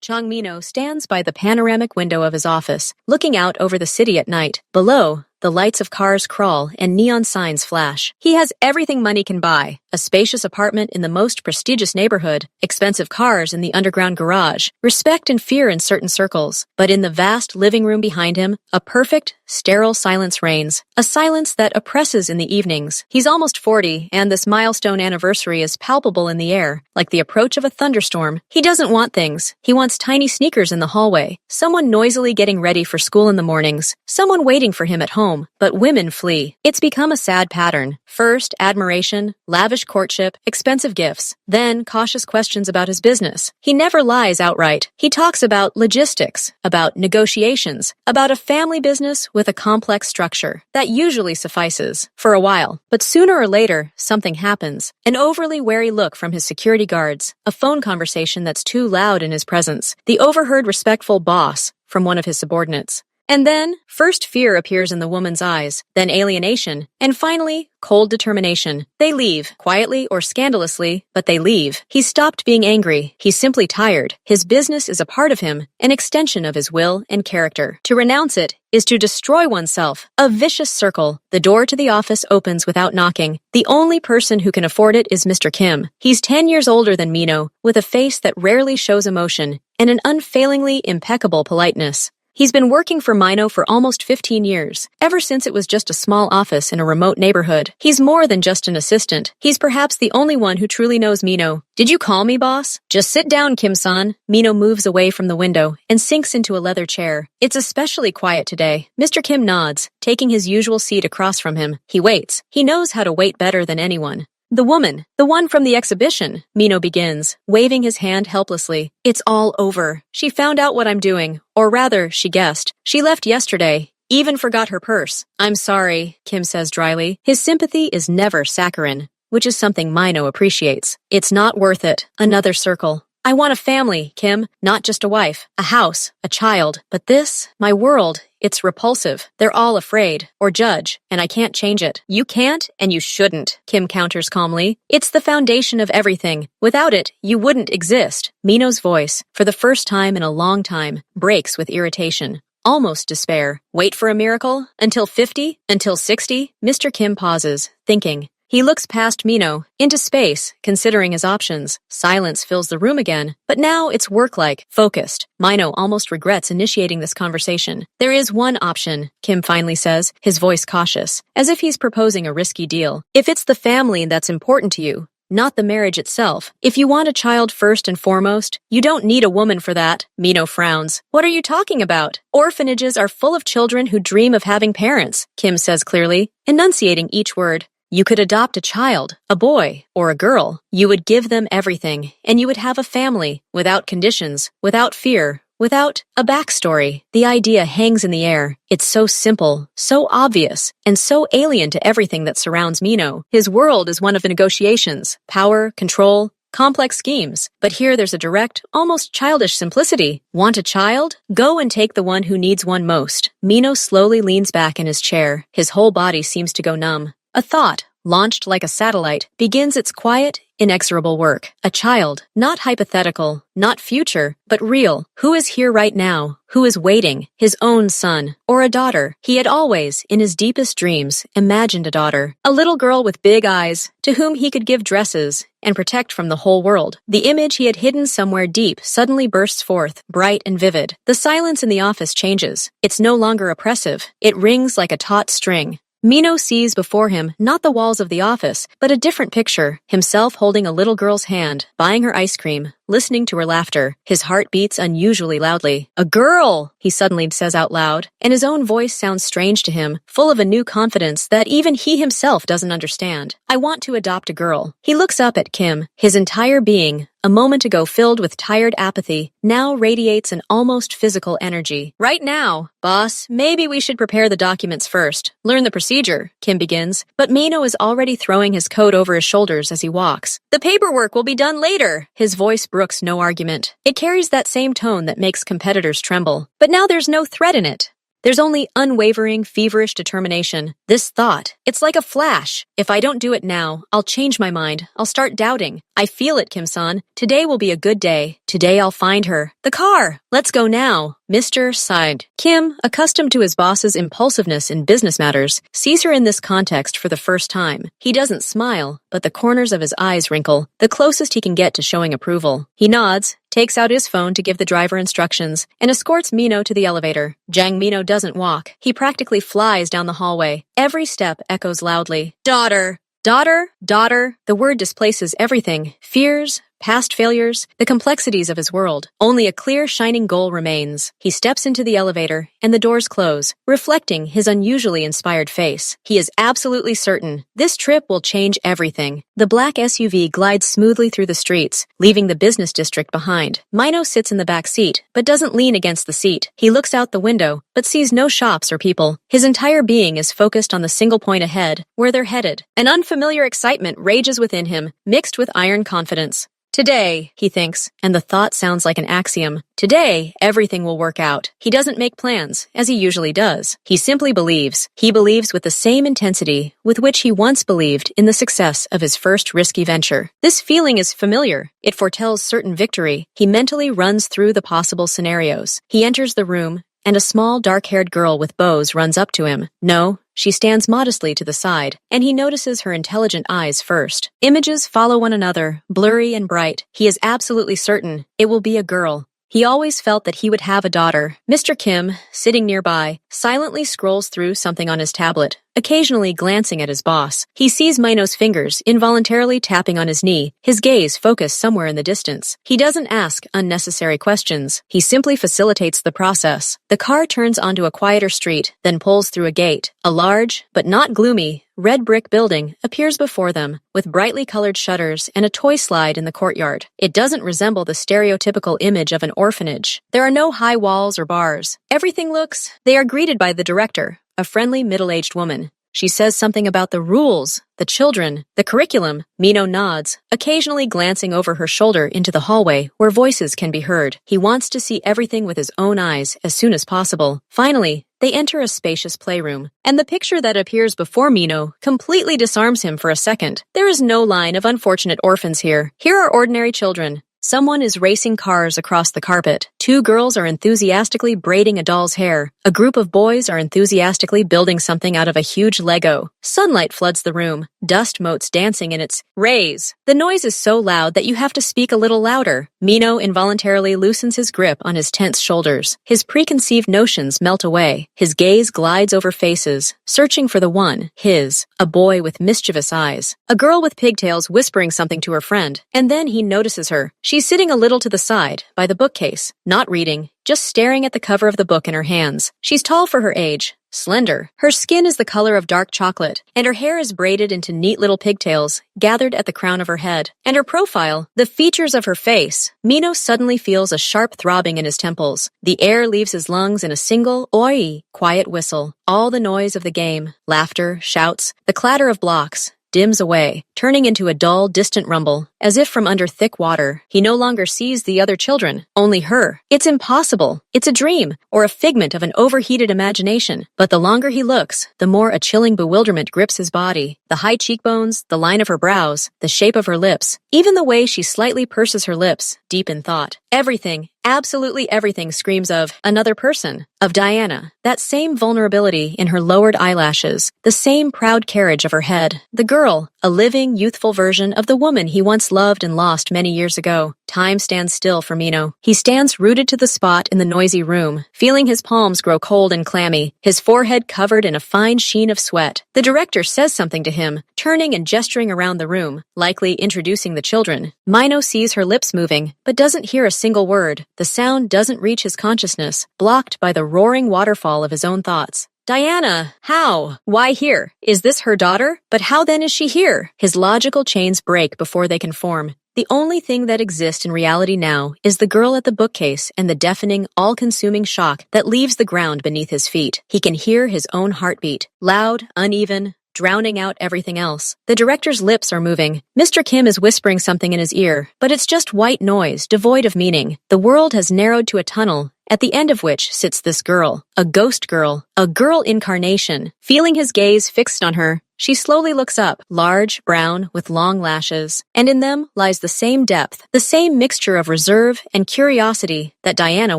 Chang Mino stands by the panoramic window of his office, looking out over the city at night. Below, the lights of cars crawl and neon signs flash. He has everything money can buy. A spacious apartment in the most prestigious neighborhood, expensive cars in the underground garage, respect and fear in certain circles. But in the vast living room behind him, a perfect, sterile silence reigns. A silence that oppresses in the evenings. He's almost 40, and this milestone anniversary is palpable in the air, like the approach of a thunderstorm. He doesn't want things. He wants tiny sneakers in the hallway, someone noisily getting ready for school in the mornings, someone waiting for him at home. But women flee. It's become a sad pattern. First, admiration, lavish courtship, expensive gifts. Then, cautious questions about his business. He never lies outright. He talks about logistics, about negotiations, about a family business with a complex structure. That usually suffices, for a while. But sooner or later, something happens. An overly wary look from his security guards, a phone conversation that's too loud in his presence, the overheard respectful boss from one of his subordinates. And then, first fear appears in the woman's eyes, then alienation, and finally, cold determination. They leave, quietly or scandalously, but they leave. He stopped being angry. He's simply tired. His business is a part of him, an extension of his will and character. To renounce it is to destroy oneself. A vicious circle. The door to the office opens without knocking. The only person who can afford it is Mr. Kim. He's 10 years older than Mino, with a face that rarely shows emotion, and an unfailingly impeccable politeness. He's been working for Mino for almost 15 years, ever since it was just a small office in a remote neighborhood. He's more than just an assistant. He's perhaps the only one who truly knows Mino. "Did you call me, boss?" "Just sit down, Kim-san." Mino moves away from the window and sinks into a leather chair. It's especially quiet today. Mr. Kim nods, taking his usual seat across from him. He waits. He knows how to wait better than anyone. "The woman, the one from the exhibition," Mino begins, waving his hand helplessly. "It's all over. She found out what I'm doing. Or rather, she guessed. She left yesterday. Even forgot her purse." "I'm sorry," Kim says dryly. His sympathy is never saccharine, which is something Mino appreciates. "It's not worth it." Another circle. "I want a family, Kim, not just a wife, a house, a child. But this, my world, it's repulsive. They're all afraid, or judge, and I can't change it." "You can't, and you shouldn't," Kim counters calmly. "It's the foundation of everything. Without it, you wouldn't exist." Mino's voice, for the first time in a long time, breaks with irritation. Almost despair. Wait for a miracle? Until 50? Until 60? Mr. Kim pauses, thinking. He looks past Mino, into space, considering his options. Silence fills the room again, but now it's work-like, focused. Mino almost regrets initiating this conversation. "There is one option," Kim finally says, his voice cautious, as if he's proposing a risky deal. "If it's the family that's important to you, not the marriage itself. If you want a child first and foremost, you don't need a woman for that." Mino frowns. "What are you talking about? Orphanages are full of children who dream of having parents," Kim says clearly, enunciating each word. "You could adopt a child, a boy, or a girl. You would give them everything, and you would have a family, without conditions, without fear, without a backstory." The idea hangs in the air. It's so simple, so obvious, and so alien to everything that surrounds Mino. His world is one of negotiations, power, control, complex schemes. But here there's a direct, almost childish simplicity. Want a child? Go and take the one who needs one most. Mino slowly leans back in his chair. His whole body seems to go numb. A thought, launched like a satellite, begins its quiet, inexorable work. A child, not hypothetical, not future, but real. Who is here right now? Who is waiting? His own son. Or a daughter. He had always, in his deepest dreams, imagined a daughter. A little girl with big eyes, to whom he could give dresses and protect from the whole world. The image he had hidden somewhere deep suddenly bursts forth, bright and vivid. The silence in the office changes. It's no longer oppressive. It rings like a taut string. Mino sees before him not the walls of the office, but a different picture, himself holding a little girl's hand, buying her ice cream, listening to her laughter. His heart beats unusually loudly. "A girl!" he suddenly says out loud, and his own voice sounds strange to him, full of a new confidence that even he himself doesn't understand. "I want to adopt a girl." He looks up at Kim, his entire being, a moment ago filled with tired apathy, now radiates an almost physical energy. "Right now, boss, maybe we should prepare the documents first. Learn the procedure," Kim begins, but Mino is already throwing his coat over his shoulders as he walks. "The paperwork will be done later." His voice brooks no argument. It carries that same tone that makes competitors tremble. But now there's no threat in it. There's only unwavering, feverish determination. This thought, it's like a flash. If I don't do it now, I'll change my mind. I'll start doubting. I feel it, Kim-san. Today will be a good day. Today I'll find her. The car! Let's go now. Mr. sighed. Kim, accustomed to his boss's impulsiveness in business matters, sees her in this context for the first time. He doesn't smile, but the corners of his eyes wrinkle, the closest he can get to showing approval. He nods, takes out his phone to give the driver instructions, and escorts Mino to the elevator. Jang Mino doesn't walk. He practically flies down the hallway. Every step echoes loudly. Daughter! Daughter, daughter, the word displaces everything. Fears, past failures, the complexities of his world. Only a clear, shining goal remains. He steps into the elevator, and the doors close, reflecting his unusually inspired face. He is absolutely certain this trip will change everything. The black SUV glides smoothly through the streets, leaving the business district behind. Mino sits in the back seat, but doesn't lean against the seat. He looks out the window, but sees no shops or people. His entire being is focused on the single point ahead, where they're headed. An unfamiliar excitement rages within him, mixed with iron confidence. Today, he thinks, and the thought sounds like an axiom. Today, everything will work out. He doesn't make plans, as he usually does. He simply believes. He believes with the same intensity with which he once believed in the success of his first risky venture. This feeling is familiar. It foretells certain victory. He mentally runs through the possible scenarios. He enters the room, and a small, dark-haired girl with bows runs up to him. No, she stands modestly to the side, and he notices her intelligent eyes first. Images follow one another, blurry and bright. He is absolutely certain it will be a girl. He always felt that he would have a daughter. Mr. Kim, sitting nearby, silently scrolls through something on his tablet, occasionally glancing at his boss. He sees Mino's fingers involuntarily tapping on his knee, his gaze focused somewhere in the distance. He doesn't ask unnecessary questions. He simply facilitates the process. The car turns onto a quieter street, then pulls through a gate. A large, but not gloomy, red brick building appears before them, with brightly colored shutters and a toy slide in the courtyard. It doesn't resemble the stereotypical image of an orphanage. There are no high walls or bars. Everything looks... They are greeted by the director, a friendly middle-aged woman. She says something about the rules, the children, the curriculum. Mino nods, occasionally glancing over her shoulder into the hallway where voices can be heard. He wants to see everything with his own eyes as soon as possible. Finally, they enter a spacious playroom, and the picture that appears before Mino completely disarms him for a second. There is no line of unfortunate orphans here. Here are ordinary children. Someone is racing cars across the carpet. Two girls are enthusiastically braiding a doll's hair. A group of boys are enthusiastically building something out of a huge Lego. Sunlight floods the room, dust motes dancing in its rays. The noise is so loud that you have to speak a little louder. Mino involuntarily loosens his grip on his tense shoulders. His preconceived notions melt away. His gaze glides over faces, searching for the one, his, a boy with mischievous eyes. A girl with pigtails whispering something to her friend, and then he notices her. She's sitting a little to the side, by the bookcase, not reading, just staring at the cover of the book in her hands. She's tall for her age, slender. Her skin is the color of dark chocolate, and her hair is braided into neat little pigtails, gathered at the crown of her head. And her profile, the features of her face. Mino suddenly feels a sharp throbbing in his temples. The air leaves his lungs in a single, oi, quiet whistle. All the noise of the game, laughter, shouts, the clatter of blocks, dims away, turning into a dull, distant rumble, as if from under thick water. He no longer sees the other children, only her. It's impossible. It's a dream, or a figment of an overheated imagination. But the longer he looks, the more a chilling bewilderment grips his body. The high cheekbones, the line of her brows, the shape of her lips, even the way she slightly purses her lips, deep in thought. Everything, absolutely everything screams of another person, of Diana. That same vulnerability in her lowered eyelashes, the same proud carriage of her head. The girl, a living, youthful version of the woman he once loved and lost many years ago. Time stands still for Mino. He stands rooted to the spot in the noisy room, feeling his palms grow cold and clammy, his forehead covered in a fine sheen of sweat. The director says something to him, turning and gesturing around the room, likely introducing the children. Mino sees her lips moving, but doesn't hear a single word. The sound doesn't reach his consciousness, blocked by the roaring waterfall of his own thoughts. Diana! How? Why here? Is this her daughter? But how then is she here? His logical chains break before they can form. The only thing that exists in reality now is the girl at the bookcase and the deafening, all-consuming shock that leaves the ground beneath his feet. He can hear his own heartbeat, loud, uneven, drowning out everything else. The director's lips are moving. Mr. Kim is whispering something in his ear, but it's just white noise, devoid of meaning. The world has narrowed to a tunnel, at the end of which sits this girl, a ghost girl, a girl incarnation. Feeling his gaze fixed on her, she slowly looks up, large, brown, with long lashes, and in them lies the same depth, the same mixture of reserve and curiosity that Diana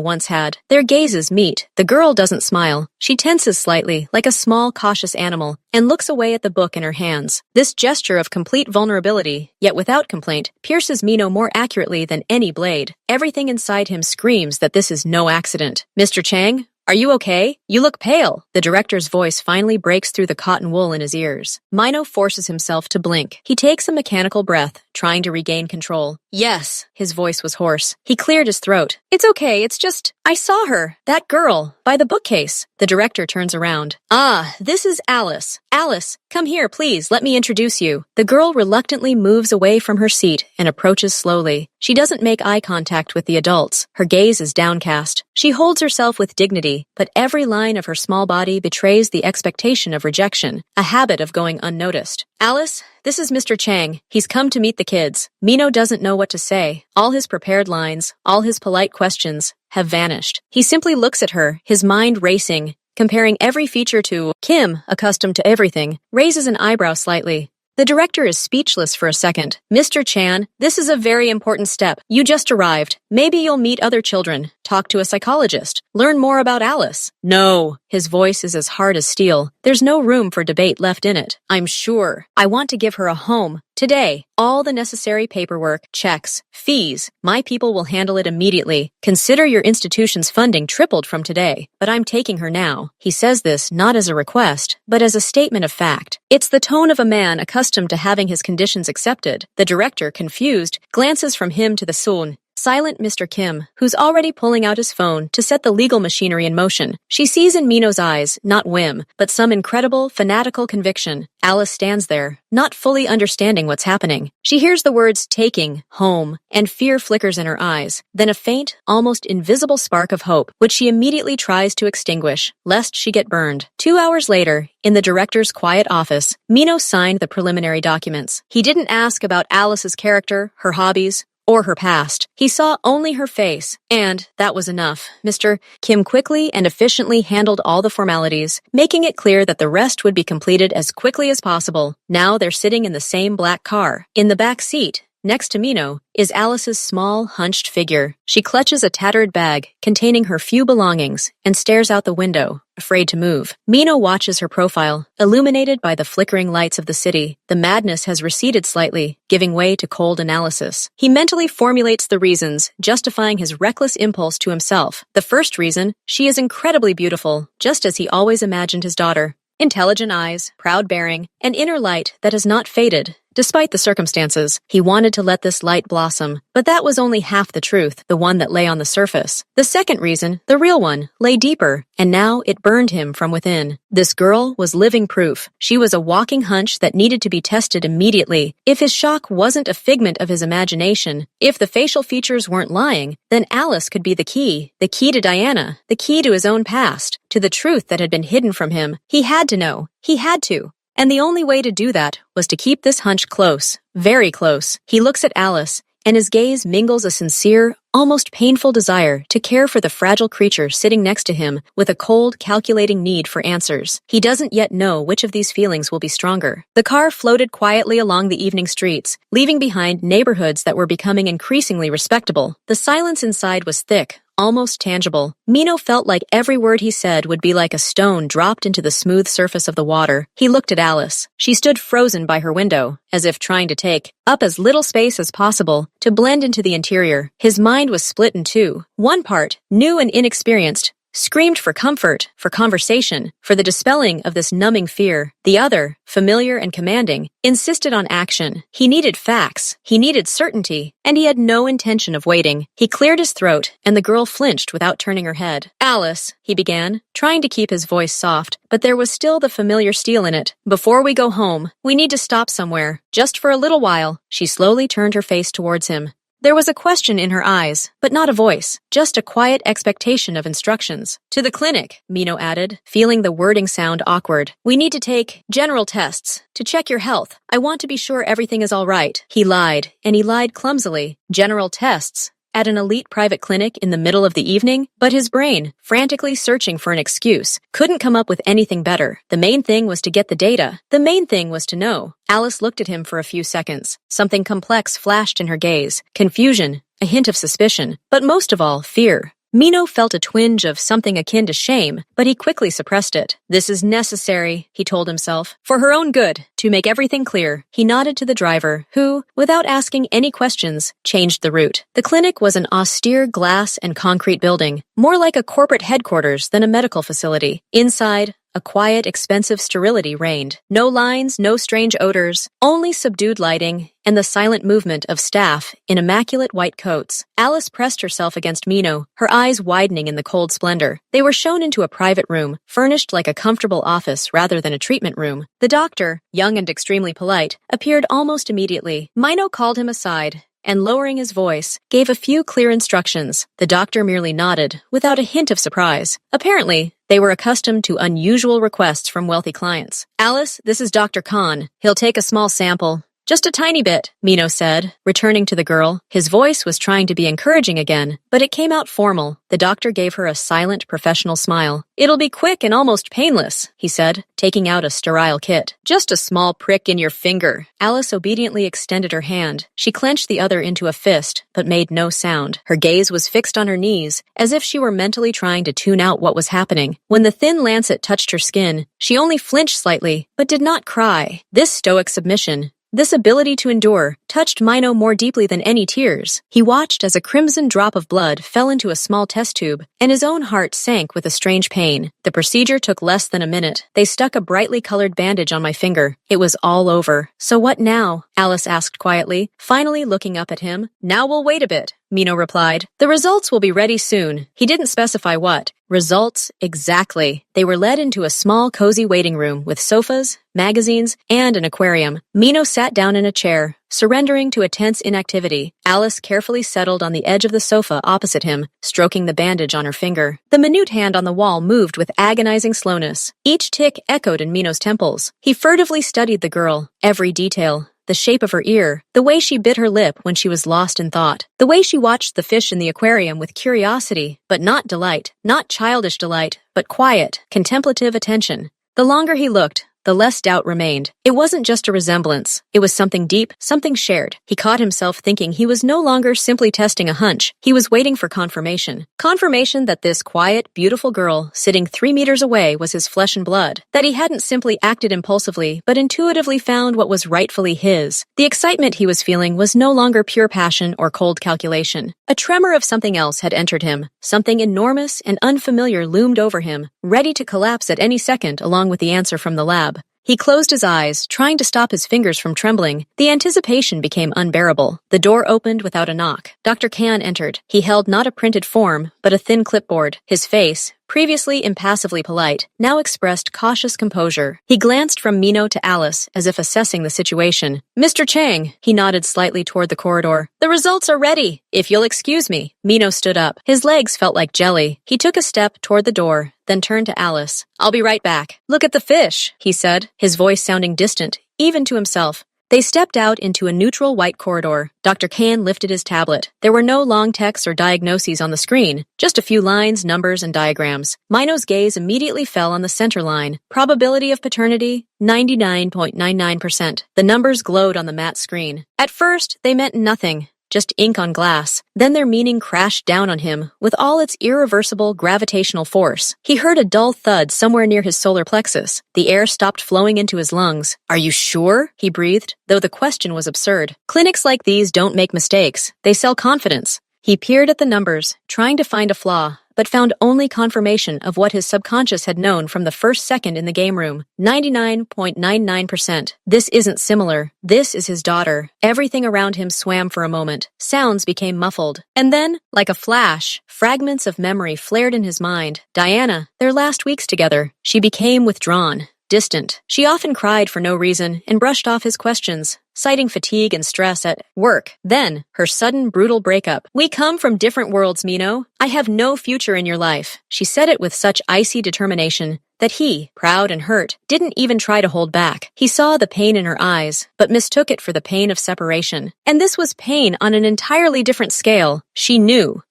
once had. Their gazes meet. The girl doesn't smile. She tenses slightly, like a small, cautious animal, and looks away at the book in her hands. This gesture of complete vulnerability, yet without complaint, pierces Mino more accurately than any blade. Everything inside him screams that this is no accident. Mr. Chang? Are you okay? You look pale. The director's voice finally breaks through the cotton wool in his ears. Mino forces himself to blink. He takes a mechanical breath, trying to regain control. Yes. His voice was hoarse. He cleared his throat. It's okay, it's just, I saw her. That girl. By the bookcase. The director turns around. Ah, this is Alice. Alice, come here, please. Let me introduce you. The girl reluctantly moves away from her seat and approaches slowly. She doesn't make eye contact with the adults. Her gaze is downcast. She holds herself with dignity, but every line of her small body betrays the expectation of rejection, a habit of going unnoticed. Alice, this is Mr. Chang. He's come to meet the kids. Mino doesn't know what to say. All his prepared lines, all his polite questions have vanished. He simply looks at her, his mind racing, comparing every feature to Kim, accustomed to everything, raises an eyebrow slightly. The director is speechless for a second. Mr. Chan, this is a very important step. You just arrived. Maybe you'll meet other children, talk to a psychologist, learn more about Alice. No. His voice is as hard as steel. There's no room for debate left in it. I'm sure. I want to give her a home. Today, all the necessary paperwork, checks, fees. My people will handle it immediately. Consider your institution's funding tripled from today. But I'm taking her now. He says this not as a request, but as a statement of fact. It's the tone of a man accustomed to having his conditions accepted. The director, confused, glances from him to the Soon. Silent Mr. Kim, who's already pulling out his phone to set the legal machinery in motion. She sees in Mino's eyes, not whim, but some incredible, fanatical conviction. Alice stands there, not fully understanding what's happening. She hears the words taking, home, and fear flickers in her eyes, then a faint, almost invisible spark of hope, which she immediately tries to extinguish, lest she get burned. 2 hours later, in the director's quiet office, Mino signed the preliminary documents. He didn't ask about Alice's character, her hobbies, or her past. He saw only her face, and that was enough. Mr. Kim quickly and efficiently handled all the formalities, making it clear that the rest would be completed as quickly as possible. Now they're sitting in the same black car. In the back seat, next to Mino, is Alice's small, hunched figure. She clutches a tattered bag containing her few belongings and stares out the window, afraid to move. Mino watches her profile, illuminated by the flickering lights of the city. The madness has receded slightly, giving way to cold analysis. He mentally formulates the reasons, justifying his reckless impulse to himself. The first reason, she is incredibly beautiful, just as he always imagined his daughter. Intelligent eyes, proud bearing, an inner light that has not faded. Despite the circumstances, he wanted to let this light blossom, but that was only half the truth, the one that lay on the surface. The second reason, the real one, lay deeper, and now it burned him from within. This girl was living proof. She was a walking hunch that needed to be tested immediately. If his shock wasn't a figment of his imagination, if the facial features weren't lying, then Alice could be the key to Diana, the key to his own past, to the truth that had been hidden from him. He had to know. He had to. And the only way to do that was to keep this hunch close, very close. He looks at Alice, and his gaze mingles a sincere, almost painful desire to care for the fragile creature sitting next to him with a cold, calculating need for answers. He doesn't yet know which of these feelings will be stronger. The car floated quietly along the evening streets, leaving behind neighborhoods that were becoming increasingly respectable. The silence inside was thick, almost tangible. Mino felt like every word he said would be like a stone dropped into the smooth surface of the water. He looked at Alice. She stood frozen by her window, as if trying to take up as little space as possible to blend into the interior. His mind was split in two. One part, new and inexperienced, screamed for comfort, for conversation, for the dispelling of this numbing fear. The other, familiar and commanding, insisted on action. He needed facts, he needed certainty, and he had no intention of waiting. He cleared his throat, and the girl flinched without turning her head. Alice, he began, trying to keep his voice soft, but there was still the familiar steel in it. Before we go home, we need to stop somewhere, just for a little while. She slowly turned her face towards him. There was a question in her eyes, but not a voice, just a quiet expectation of instructions. To the clinic, Mino added, feeling the wording sound awkward. We need to take general tests to check your health. I want to be sure everything is all right. He lied, and he lied clumsily. General tests. at an elite private clinic in the middle of the evening, but his brain, frantically searching for an excuse, couldn't come up with anything better. The main thing was to get the data. The main thing was to know. Alice looked at him for a few seconds. Something complex flashed in her gaze. Confusion, a hint of suspicion, but most of all, fear. Mino felt a twinge of something akin to shame, but he quickly suppressed it. This is necessary, he told himself, for her own good, to make everything clear. He nodded to the driver, who, without asking any questions, changed the route. The clinic was an austere glass and concrete building, more like a corporate headquarters than a medical facility. Inside, a quiet, expensive sterility reigned. No lines, no strange odors, only subdued lighting and the silent movement of staff in immaculate white coats. Alice pressed herself against Mino, her eyes widening in the cold splendor. They were shown into a private room, furnished like a comfortable office rather than a treatment room. The doctor, young and extremely polite, appeared almost immediately. Mino called him aside and, lowering his voice, gave a few clear instructions. The doctor merely nodded, without a hint of surprise. Apparently, they were accustomed to unusual requests from wealthy clients. "Alice, this is Dr. Khan. He'll take a small sample. Just a tiny bit," Mino said, returning to the girl. His voice was trying to be encouraging again, but it came out formal. The doctor gave her a silent, professional smile. "It'll be quick and almost painless," he said, taking out a sterile kit. "Just a small prick in your finger." Alice obediently extended her hand. She clenched the other into a fist, but made no sound. Her gaze was fixed on her knees, as if she were mentally trying to tune out what was happening. When the thin lancet touched her skin, she only flinched slightly, but did not cry. This stoic submission, this ability to endure, touched Mino more deeply than any tears. He watched as a crimson drop of blood fell into a small test tube, and his own heart sank with a strange pain. The procedure took less than a minute. They stuck a brightly colored bandage on my finger. It was all over. "So what now?" Alice asked quietly, finally looking up at him. "Now we'll wait a bit," Mino replied. "The results will be ready soon." He didn't specify what. Results, exactly. They were led into a small, cozy waiting room with sofas, magazines, and an aquarium. Mino sat down in a chair, surrendering to a tense inactivity. Alice carefully settled on the edge of the sofa opposite him, stroking the bandage on her finger. The minute hand on the wall moved with agonizing slowness. Each tick echoed in Mino's temples. He furtively studied the girl, every detail. The shape of her ear, the way she bit her lip when she was lost in thought, the way she watched the fish in the aquarium with curiosity, but not delight, not childish delight, but quiet, contemplative attention. The longer he looked, the less doubt remained. It wasn't just a resemblance. It was something deep, something shared. He caught himself thinking he was no longer simply testing a hunch. He was waiting for confirmation. Confirmation that this quiet, beautiful girl sitting 3 meters away was his flesh and blood. That he hadn't simply acted impulsively, but intuitively found what was rightfully his. The excitement he was feeling was no longer pure passion or cold calculation. A tremor of something else had entered him. Something enormous and unfamiliar loomed over him, ready to collapse at any second along with the answer from the lab. He closed his eyes, trying to stop his fingers from trembling. The anticipation became unbearable. The door opened without a knock. Dr. Khan entered. He held not a printed form, but a thin clipboard. His face, previously impassively polite, now expressed cautious composure. He glanced from Mino to Alice, as if assessing the situation. "Mr. Chang," he nodded slightly toward the corridor. "The results are ready. If you'll excuse me." Mino stood up. His legs felt like jelly. He took a step toward the door, then turned to Alice. "I'll be right back." "Look at the fish," he said, his voice sounding distant, even to himself. They stepped out into a neutral white corridor. Dr. Khan lifted his tablet. There were no long texts or diagnoses on the screen, just a few lines, numbers, and diagrams. Mino's gaze immediately fell on the center line. Probability of paternity, 99.99%. The numbers glowed on the matte screen. At first, they meant nothing. Just ink on glass. Then their meaning crashed down on him with all its irreversible gravitational force. He heard a dull thud somewhere near his solar plexus. The air stopped flowing into his lungs. "Are you sure?" he breathed, though the question was absurd. Clinics like these don't make mistakes. They sell confidence. He peered at the numbers, trying to find a flaw, but found only confirmation of what his subconscious had known from the first second in the game room. 99.99%. This isn't similar. This is his daughter. Everything around him swam for a moment. Sounds became muffled. And then, like a flash, fragments of memory flared in his mind. Diana, their last weeks together. She became withdrawn, distant. She often cried for no reason and brushed off his questions, citing fatigue and stress at work. Then, her sudden, brutal breakup. "We come from different worlds, Mino. I have no future in your life." She said it with such icy determination that he, proud and hurt, didn't even try to hold back. He saw the pain in her eyes, but mistook it for the pain of separation. And this was pain on an entirely different scale. She knew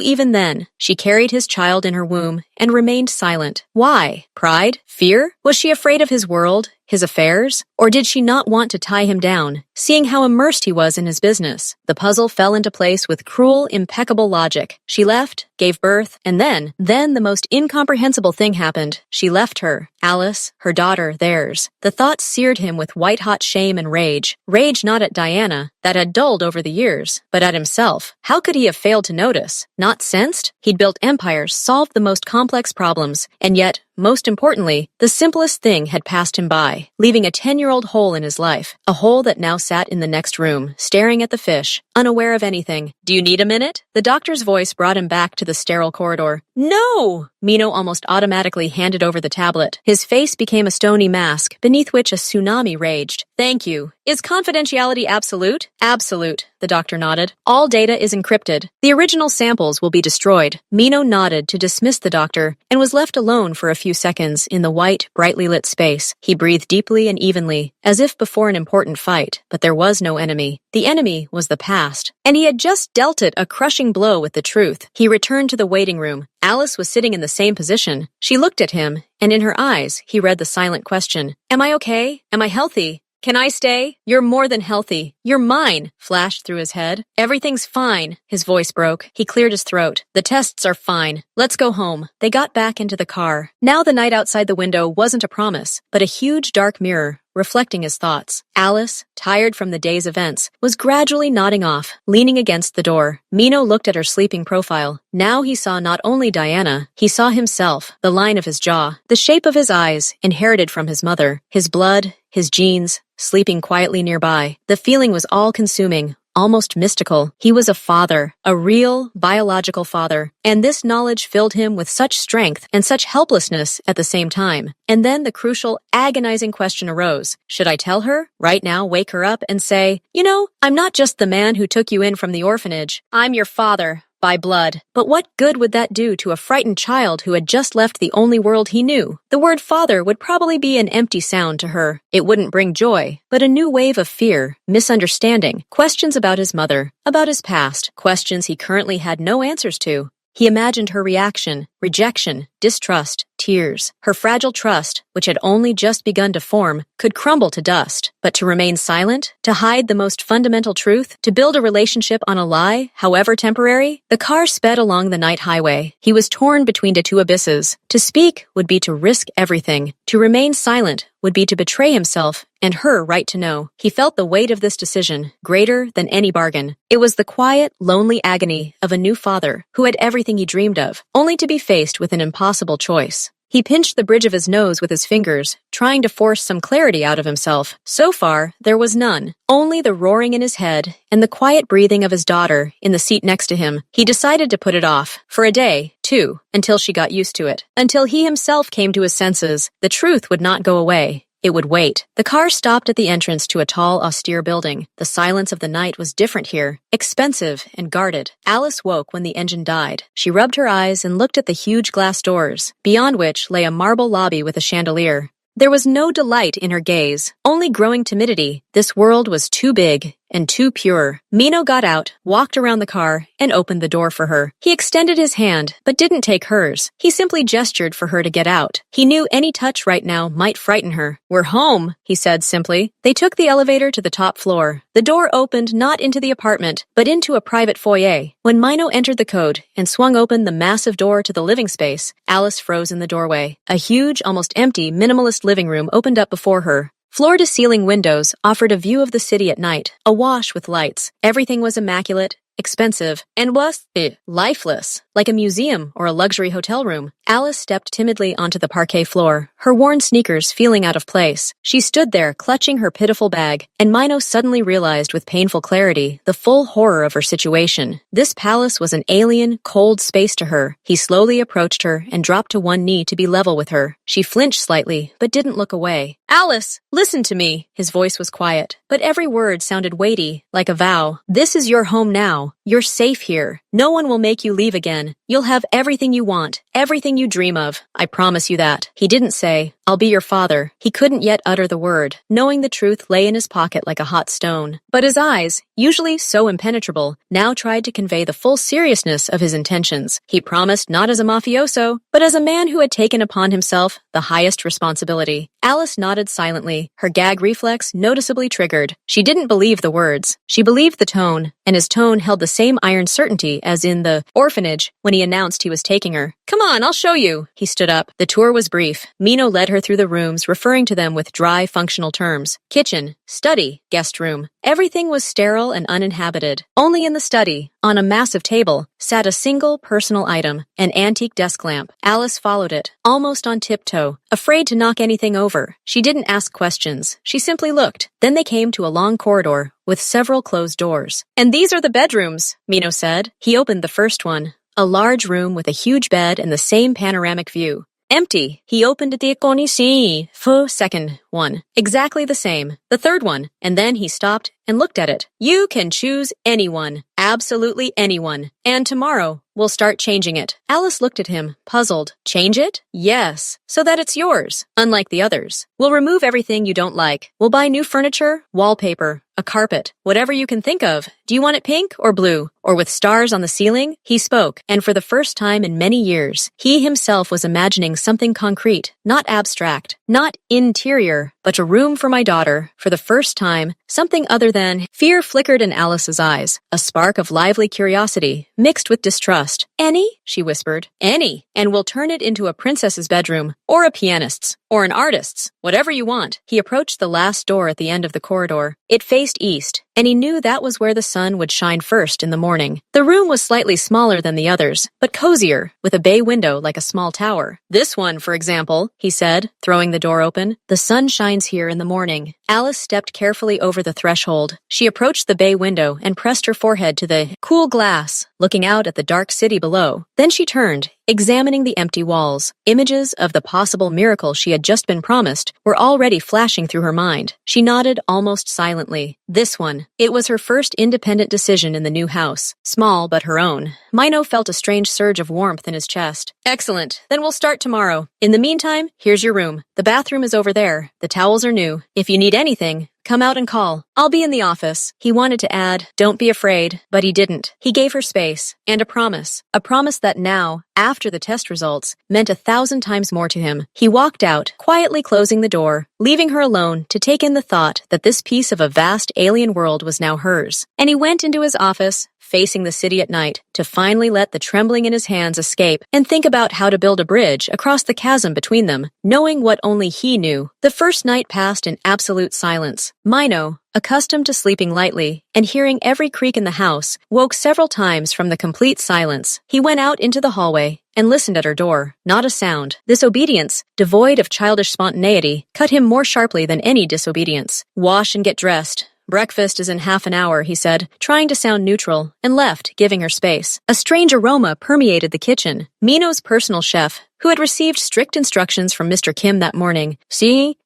even then. She carried his child in her womb and remained silent. Why? Pride? Fear? Was she afraid of his world? His affairs? Or did she not want to tie him down, seeing how immersed he was in his business? The puzzle fell into place with cruel, impeccable logic. She left, gave birth, and then the most incomprehensible thing happened. She left her. Alice, her daughter, theirs. The thought seared him with white-hot shame and rage. Rage not at Diana, that had dulled over the years, but at himself. How could he have failed to notice? Not sensed? He'd built empires, solved the most complex problems, and yet, most importantly, the simplest thing had passed him by, leaving a 10-year-old hole in his life, a hole that now sat in the next room, staring at the fish, unaware of anything. Do you need a minute? The doctor's voice brought him back to the sterile corridor. No! Mino almost automatically handed over the tablet. His face became a stony mask, beneath which a tsunami raged. Thank you. Is confidentiality absolute? Absolute, the doctor nodded. All data is encrypted. The original samples will be destroyed. Mino nodded to dismiss the doctor and was left alone for a few seconds in the white, brightly lit space. He breathed deeply and evenly, as if before an important fight, but there was no enemy. The enemy was the past, and he had just dealt it a crushing blow with the truth. He returned to the waiting room. Alice was sitting in the same position. She looked at him, and in her eyes, he read the silent question. Am I okay? Am I healthy? Can I stay? You're more than healthy. You're mine, flashed through his head. Everything's fine. His voice broke. He cleared his throat. The tests are fine. Let's go home. They got back into the car. Now the night outside the window wasn't a promise, but a huge dark mirror, reflecting his thoughts. Alice, tired from the day's events, was gradually nodding off, leaning against the door. Mino looked at her sleeping profile. Now he saw not only Diana, he saw himself, the line of his jaw, the shape of his eyes, inherited from his mother, his blood, his genes, sleeping quietly nearby. The feeling was all-consuming, almost mystical. He was a father, a real, biological father, and this knowledge filled him with such strength and such helplessness at the same time. And then the crucial, agonizing question arose. Should I tell her? Right now, wake her up and say, you know, I'm not just the man who took you in from the orphanage. I'm your father. By blood. But what good would that do to a frightened child who had just left the only world he knew? The word father would probably be an empty sound to her. It wouldn't bring joy, but a new wave of fear, misunderstanding, questions about his mother, about his past, questions he currently had no answers to. He imagined her reaction, rejection, distrust, tears. Her fragile trust, which had only just begun to form, could crumble to dust. But to remain silent, to hide the most fundamental truth, to build a relationship on a lie, however temporary, the car sped along the night highway. He was torn between the two abysses. To speak would be to risk everything. To remain silent would be to betray himself and her right to know. He felt the weight of this decision, greater than any bargain. It was the quiet, lonely agony of a new father who had everything he dreamed of, only to be faced with an impossible choice. He pinched the bridge of his nose with his fingers, trying to force some clarity out of himself. So far, there was none, only the roaring in his head and the quiet breathing of his daughter in the seat next to him. He decided to put it off, for a day, too, until she got used to it. Until he himself came to his senses, the truth would not go away. It would wait. The car stopped at the entrance to a tall, austere building. The silence of the night was different here, expensive and guarded. Alice woke when the engine died. She rubbed her eyes and looked at the huge glass doors, beyond which lay a marble lobby with a chandelier. There was no delight in her gaze, only growing timidity. This world was too big and too pure. Mino got out, walked around the car, and opened the door for her. He extended his hand, but didn't take hers. He simply gestured for her to get out. He knew any touch right now might frighten her. We're home, he said simply. They took the elevator to the top floor. The door opened not into the apartment, but into a private foyer. When Mino entered the code and swung open the massive door to the living space, Alice froze in the doorway. A huge, almost empty, minimalist living room opened up before her. Floor-to-ceiling windows offered a view of the city at night, awash with lights. Everything was immaculate, expensive, and was lifeless, like a museum or a luxury hotel room. Alice stepped timidly onto the parquet floor, her worn sneakers feeling out of place. She stood there, clutching her pitiful bag, and Mino suddenly realized with painful clarity the full horror of her situation. This palace was an alien, cold space to her. He slowly approached her and dropped to one knee to be level with her. She flinched slightly, but didn't look away. Alice, listen to me. His voice was quiet, but every word sounded weighty, like a vow. This is your home now. You're safe here. No one will make you leave again. You'll have everything you want, everything you dream of. I promise you that. He didn't say, I'll be your father. He couldn't yet utter the word, knowing the truth lay in his pocket like a hot stone. But his eyes, usually so impenetrable, now tried to convey the full seriousness of his intentions. He promised not as a mafioso, but as a man who had taken upon himself the highest responsibility. Alice nodded silently, her gag reflex noticeably triggered. She didn't believe the words. She believed the tone, and his tone held the same iron certainty as in the orphanage when he announced he was taking her. Come on, I'll show you. He stood up. The tour was brief. Mino led her through the rooms, referring to them with dry, functional terms. Kitchen, study, guest room. Everything was sterile and uninhabited. Only in the study, on a massive table, sat a single personal item, an antique desk lamp. Alice followed it, almost on tiptoe, afraid to knock anything over. She didn't ask questions. She simply looked. Then they came to a long corridor with several closed doors. And these are the bedrooms, Mino said. He opened the first one, a large room with a huge bed and the same panoramic view. Empty. He opened the second one. Exactly the same. The third one. And then he stopped and looked at it. You can choose anyone. Absolutely anyone. And tomorrow, we'll start changing it. Alice looked at him, puzzled. Change it? Yes. So that it's yours. Unlike the others. We'll remove everything you don't like. We'll buy new furniture, wallpaper, a carpet, whatever you can think of. Do you want it pink or blue? Or with stars on the ceiling? He spoke, and for the first time in many years, he himself was imagining something concrete, not abstract, not interior, but a room for my daughter. For the first time, something other than fear flickered in Alice's eyes, a spark of lively curiosity, mixed with distrust. Any? She whispered. Any. And we'll turn it into a princess's bedroom, or a pianist's, or an artist's, whatever you want. He approached the last door at the end of the corridor. It faced east, and he knew that was where the sun would shine first in the morning. The room was slightly smaller than the others, but cozier, with a bay window like a small tower. This one, for example, he said, throwing the door open. The sun shines here in the morning. Alice stepped carefully over the threshold. She approached the bay window and pressed her forehead to the cool glass, looking out at the dark city below. Then she turned, examining the empty walls. Images of the possible miracle she had just been promised were already flashing through her mind. She nodded almost silently. This one. It was her first independent decision in the new house. Small, but her own. Mino felt a strange surge of warmth in his chest. Excellent. Then we'll start tomorrow. In the meantime, here's your room. The bathroom is over there. The towels are new. If you need anything, come out and call. I'll be in the office. He wanted to add, don't be afraid, but he didn't. He gave her space and a promise that now, after the test results, meant 1,000 times more to him. He walked out, quietly closing the door, leaving her alone to take in the thought that this piece of a vast alien world was now hers. And he went into his office, facing the city at night, to finally let the trembling in his hands escape and think about how to build a bridge across the chasm between them, knowing what only he knew. The first night passed in absolute silence. Mino, accustomed to sleeping lightly and hearing every creak in the house, woke several times from the complete silence. He went out into the hallway and listened at her door. Not a sound. This obedience, devoid of childish spontaneity, cut him more sharply than any disobedience. Wash and get dressed. Breakfast is in half an hour, he said, trying to sound neutral, and left, giving her space. A strange aroma permeated the kitchen. Mino's personal chef, who had received strict instructions from Mr. Kim that morning,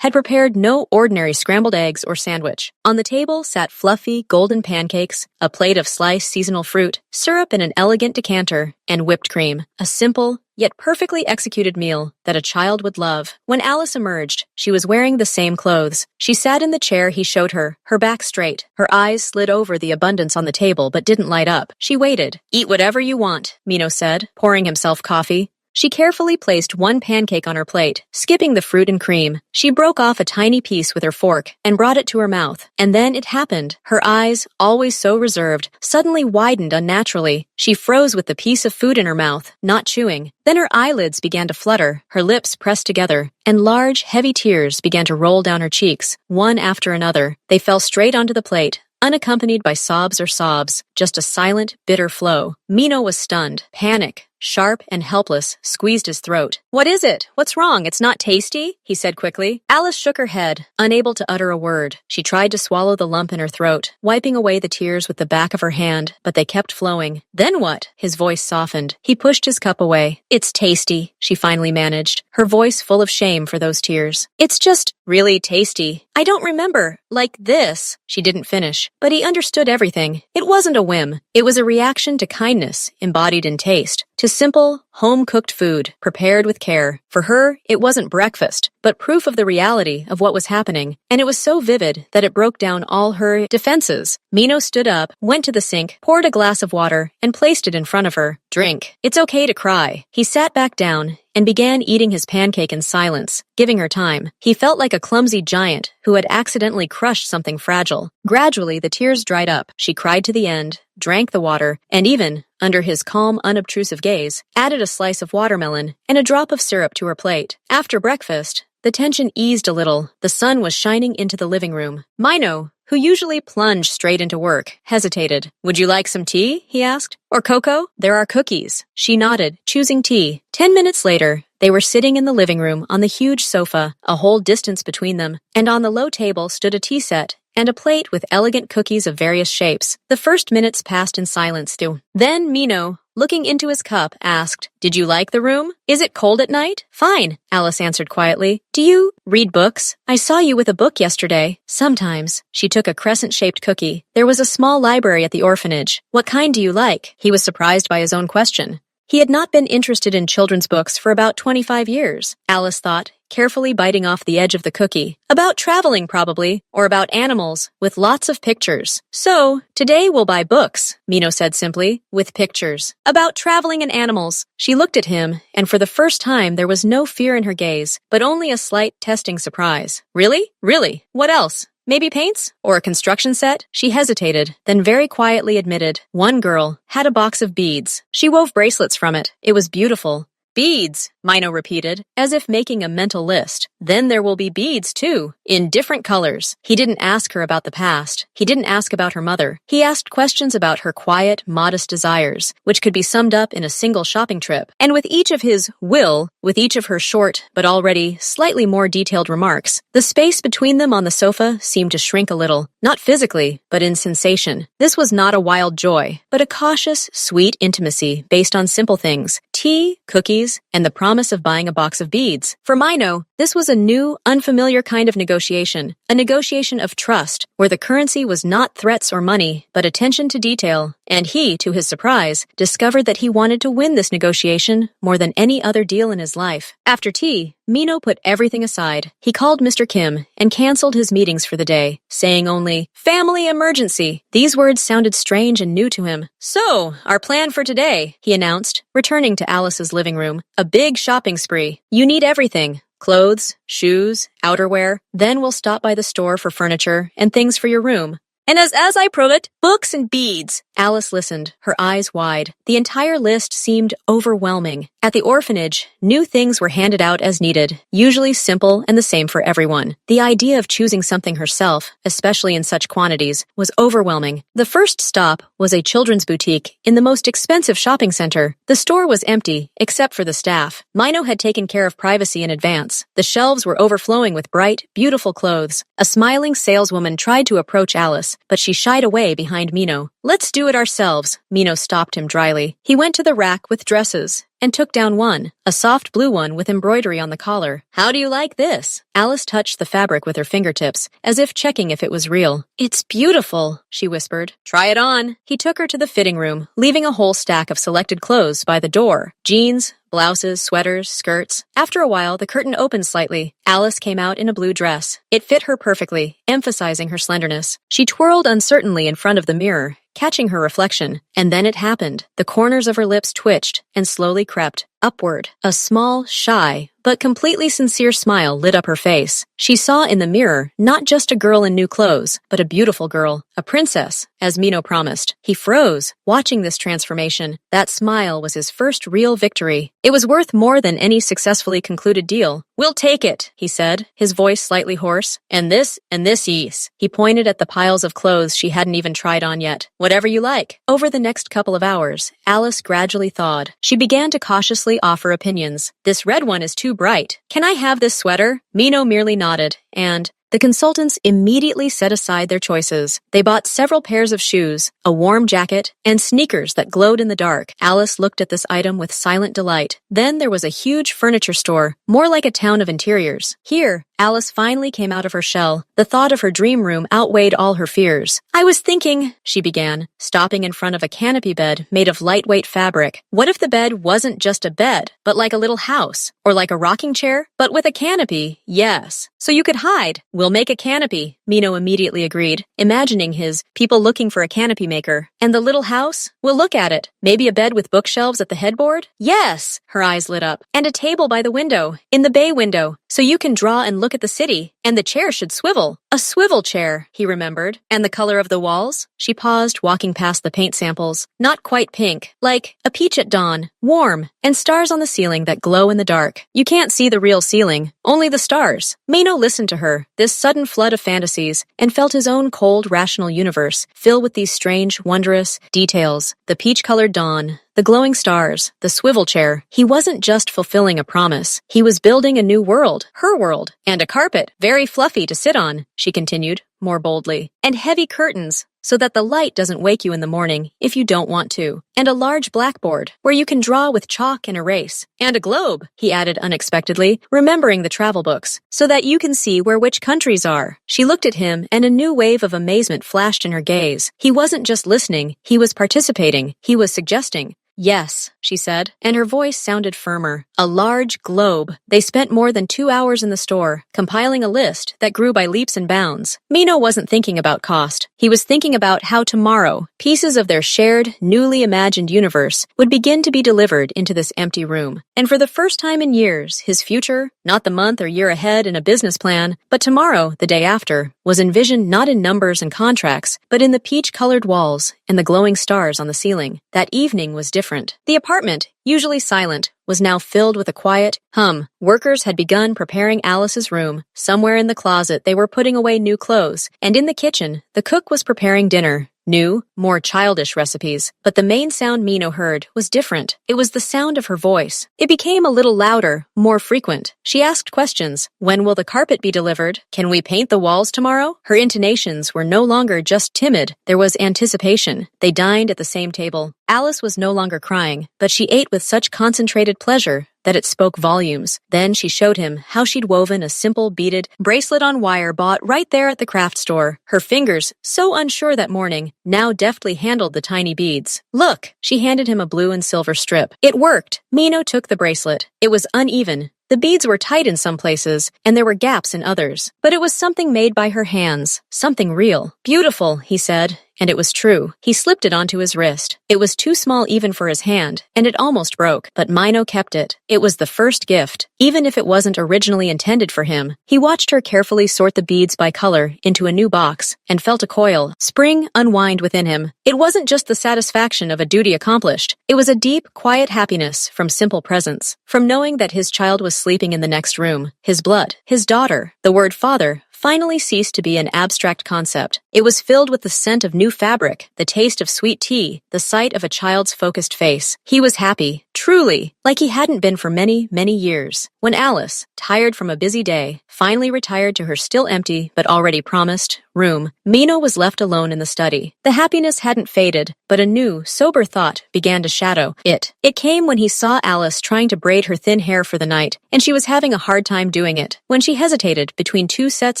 had prepared no ordinary scrambled eggs or sandwich. On the table sat fluffy, golden pancakes, a plate of sliced seasonal fruit, syrup in an elegant decanter, and whipped cream. A simple, yet perfectly executed meal that a child would love. When Alice emerged, she was wearing the same clothes. She sat in the chair he showed her, her back straight. Her eyes slid over the abundance on the table but didn't light up. She waited. Eat whatever you want, Mino said, pouring himself coffee. She carefully placed one pancake on her plate, skipping the fruit and cream. She broke off a tiny piece with her fork and brought it to her mouth. And then it happened. Her eyes, always so reserved, suddenly widened unnaturally. She froze with the piece of food in her mouth, not chewing. Then her eyelids began to flutter, her lips pressed together, and large, heavy tears began to roll down her cheeks, one after another. They fell straight onto the plate, unaccompanied by sobs or sobs, just a silent, bitter flow. Mino was stunned. Panic, sharp and helpless, squeezed his throat. What is it? What's wrong? It's not tasty? He said quickly. Alice shook her head, unable to utter a word. She tried to swallow the lump in her throat, wiping away the tears with the back of her hand, but they kept flowing. Then what? His voice softened. He pushed his cup away. It's tasty, she finally managed, her voice full of shame for those tears. It's just really tasty. I don't remember. like this. She didn't finish, but he understood everything. It wasn't a whim. It was a reaction to kindness, embodied in taste, to simple, home-cooked food, prepared with care. For her, it wasn't breakfast, but proof of the reality of what was happening, and it was so vivid that it broke down all her defenses. Mino stood up, went to the sink, poured a glass of water, and placed it in front of her. Drink. It's okay to cry. He sat back down and began eating his pancake in silence, giving her time. He felt like a clumsy giant who had accidentally crushed something fragile. Gradually, the tears dried up. She cried to the end, drank the water, and even, under his calm, unobtrusive gaze, added a slice of watermelon and a drop of syrup to her plate. After breakfast, the tension eased a little. The sun was shining into the living room. Mino, who usually plunged straight into work, hesitated. Would you like some tea? He asked. Or cocoa? There are cookies. She nodded, choosing tea. 10 minutes later, they were sitting in the living room on the huge sofa, a whole distance between them, and on the low table stood a tea set and a plate with elegant cookies of various shapes. The first minutes passed in silence too. Then Mino, looking into his cup, asked, Did you like the room? Is it cold at night? Fine, Alice answered quietly. Do you read books? I saw you with a book yesterday. Sometimes. She took a crescent-shaped cookie. There was a small library at the orphanage. What kind do you like? He was surprised by his own question. He had not been interested in children's books for about 25 years, Alice thought, carefully biting off the edge of the cookie. About traveling, probably, or about animals, with lots of pictures. So, today we'll buy books, Mino said simply, with pictures. About traveling and animals. She looked at him, and for the first time there was no fear in her gaze, but only a slight testing surprise. Really? Really? What else? Maybe paints? Or a construction set? She hesitated, then very quietly admitted. One girl had a box of beads. She wove bracelets from it. It was beautiful. Beads, Mino repeated, as if making a mental list. Then there will be beads, too, in different colors. He didn't ask her about the past. He didn't ask about her mother. He asked questions about her quiet, modest desires, which could be summed up in a single shopping trip. And with each of his with each of her short, but already slightly more detailed remarks, the space between them on the sofa seemed to shrink a little. Not physically, but in sensation. This was not a wild joy, but a cautious, sweet intimacy based on simple things. Tea, cookies, and the promise of buying a box of beads. For Mino, this was a new, unfamiliar kind of negotiation, a negotiation of trust, where the currency was not threats or money, but attention to detail. And he, to his surprise, discovered that he wanted to win this negotiation more than any other deal in his life. After tea, Mino put everything aside. He called Mr. Kim and canceled his meetings for the day, saying only, "Family emergency." These words sounded strange and new to him. "So, our plan for today," he announced, returning to Alice's living room. "A big shopping spree. You need everything. Clothes, shoes, outerwear. Then we'll stop by the store for furniture and things for your room. And as I prove it, books and beads." Alice listened, her eyes wide. The entire list seemed overwhelming. At the orphanage, new things were handed out as needed, usually simple and the same for everyone. The idea of choosing something herself, especially in such quantities, was overwhelming. The first stop was a children's boutique in the most expensive shopping center. The store was empty, except for the staff. Mino had taken care of privacy in advance. The shelves were overflowing with bright, beautiful clothes. A smiling saleswoman tried to approach Alice, but she shied away behind Mino. "Let's do it ourselves," Mino stopped him dryly. He went to the rack with dresses and took down one, a soft blue one with embroidery on the collar. "How do you like this?" Alice touched the fabric with her fingertips, as if checking if it was real. "It's beautiful," she whispered. "Try it on." He took her to the fitting room, leaving a whole stack of selected clothes by the door. Jeans, blouses, sweaters, skirts. After a while, the curtain opened slightly. Alice came out in a blue dress. It fit her perfectly, emphasizing her slenderness. She twirled uncertainly in front of the mirror, catching her reflection. And then it happened. The corners of her lips twitched and slowly crept upward. A small, shy, but completely sincere smile lit up her face. She saw in the mirror not just a girl in new clothes, but a beautiful girl, a princess, as Mino promised. He froze, watching this transformation. That smile was his first real victory. It was worth more than any successfully concluded deal. "We'll take it," he said, his voice slightly hoarse. And this yes." He pointed at the piles of clothes she hadn't even tried on yet. "Whatever you like." Over the next couple of hours, Alice gradually thawed. She began to cautiously offer opinions. "This red one is too bright. Can I have this sweater?" Mino merely nodded, and the consultants immediately set aside their choices. They bought several pairs of shoes, a warm jacket, and sneakers that glowed in the dark. Alice looked at this item with silent delight. Then there was a huge furniture store, more like a town of interiors. Here, Alice finally came out of her shell. The thought of her dream room outweighed all her fears. "I was thinking," she began, stopping in front of a canopy bed made of lightweight fabric. What if the bed wasn't just a bed, but like a little house? Or like a rocking chair, but with a canopy? Yes. So you could hide. "We'll make a canopy," Mino immediately agreed, imagining his people looking for a canopy maker. "And the little house? We'll look at it. Maybe a bed with bookshelves at the headboard?" "Yes!" Her eyes lit up. "And a table by the window, in the bay window, so you can draw and look at the city. And the chair should swivel." A swivel chair, he remembered. "And the color of the walls?" She paused, walking past the paint samples. "Not quite pink. Like a peach at dawn. Warm. And stars on the ceiling that glow in the dark. You can't see the real ceiling, only the stars." Mino listened to her, this sudden flood of fantasies, and felt his own cold, rational universe fill with these strange, wondrous details. The peach-colored dawn, the glowing stars, the swivel chair. He wasn't just fulfilling a promise. He was building a new world, her world. "And a carpet, very fluffy to sit on," she continued, more boldly. "And heavy curtains, so that the light doesn't wake you in the morning if you don't want to. And a large blackboard, where you can draw with chalk and erase. And a globe," he added unexpectedly, remembering the travel books, "so that you can see where which countries are." She looked at him, and a new wave of amazement flashed in her gaze. He wasn't just listening, he was participating, he was suggesting. "Yes," she said, and her voice sounded firmer. "A large globe." They spent more than 2 hours in the store, compiling a list that grew by leaps and bounds. Mino wasn't thinking about cost. He was thinking about how tomorrow, pieces of their shared, newly imagined universe would begin to be delivered into this empty room. And for the first time in years, his future, not the month or year ahead in a business plan, but tomorrow, the day after, was envisioned not in numbers and contracts, but in the peach-colored walls and the glowing stars on the ceiling. That evening was different. The apartment, usually silent, was now filled with a quiet hum. Workers had begun preparing Alice's room. Somewhere in the closet they were putting away new clothes, and in the kitchen, the cook was preparing dinner. New, more childish recipes. But the main sound Mino heard was different. It was the sound of her voice. It became a little louder, more frequent. She asked questions. "When will the carpet be delivered? Can we paint the walls tomorrow?" Her intonations were no longer just timid. There was anticipation. They dined at the same table. Alice was no longer crying, but she ate with such concentrated pleasure that it spoke volumes. Then she showed him how she'd woven a simple beaded bracelet on wire bought right there at the craft store. Her fingers, so unsure that morning, now deftly handled the tiny beads. "Look!" She handed him a blue and silver strip. It worked. Mino took the bracelet. It was uneven. The beads were tight in some places, and there were gaps in others. But it was something made by her hands, something real. "Beautiful," he said, and it was true. He slipped it onto his wrist. It was too small even for his hand, and it almost broke, but Mino kept it. It was the first gift, even if it wasn't originally intended for him. He watched her carefully sort the beads by color into a new box, and felt a coil, spring unwind within him. It wasn't just the satisfaction of a duty accomplished. It was a deep, quiet happiness from simple presence, from knowing that his child was sleeping in the next room, his blood, his daughter. The word father finally ceased to be an abstract concept. It was filled with the scent of new fabric, the taste of sweet tea, the sight of a child's focused face. He was happy, truly, like he hadn't been for many, many years. When Alice, tired from a busy day, finally retired to her still empty but already promised room, Mino was left alone in the study. The happiness hadn't faded, but a new, sober thought began to shadow it. It came when he saw Alice trying to braid her thin hair for the night, and she was having a hard time doing it. When she hesitated between 2 sets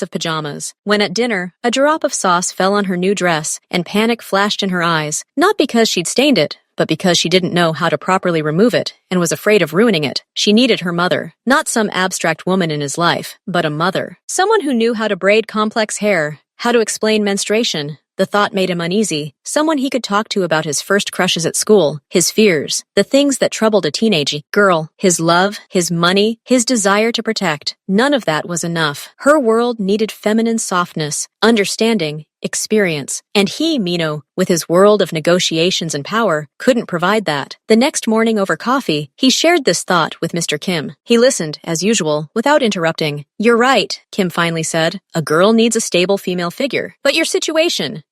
of pajamas. When at dinner, a drop of sauce fell on her new dress, and panic flashed in her eyes, not because she'd stained it, but because she didn't know how to properly remove it and was afraid of ruining it. She needed her mother. Not some abstract woman in his life, but a mother. Someone who knew how to braid complex hair, how to explain menstruation. The thought made him uneasy. Someone he could talk to about his first crushes at school, his fears, the things that troubled a teenage girl, his love, his money, his desire to protect. None of that was enough. Her world needed feminine softness, understanding, experience. And he, Mino, with his world of negotiations and power, couldn't provide that. The next morning over coffee, he shared this thought with Mr. Kim. He listened, as usual, without interrupting. "You're right," Kim finally said. "A girl needs a stable female figure. But your situation,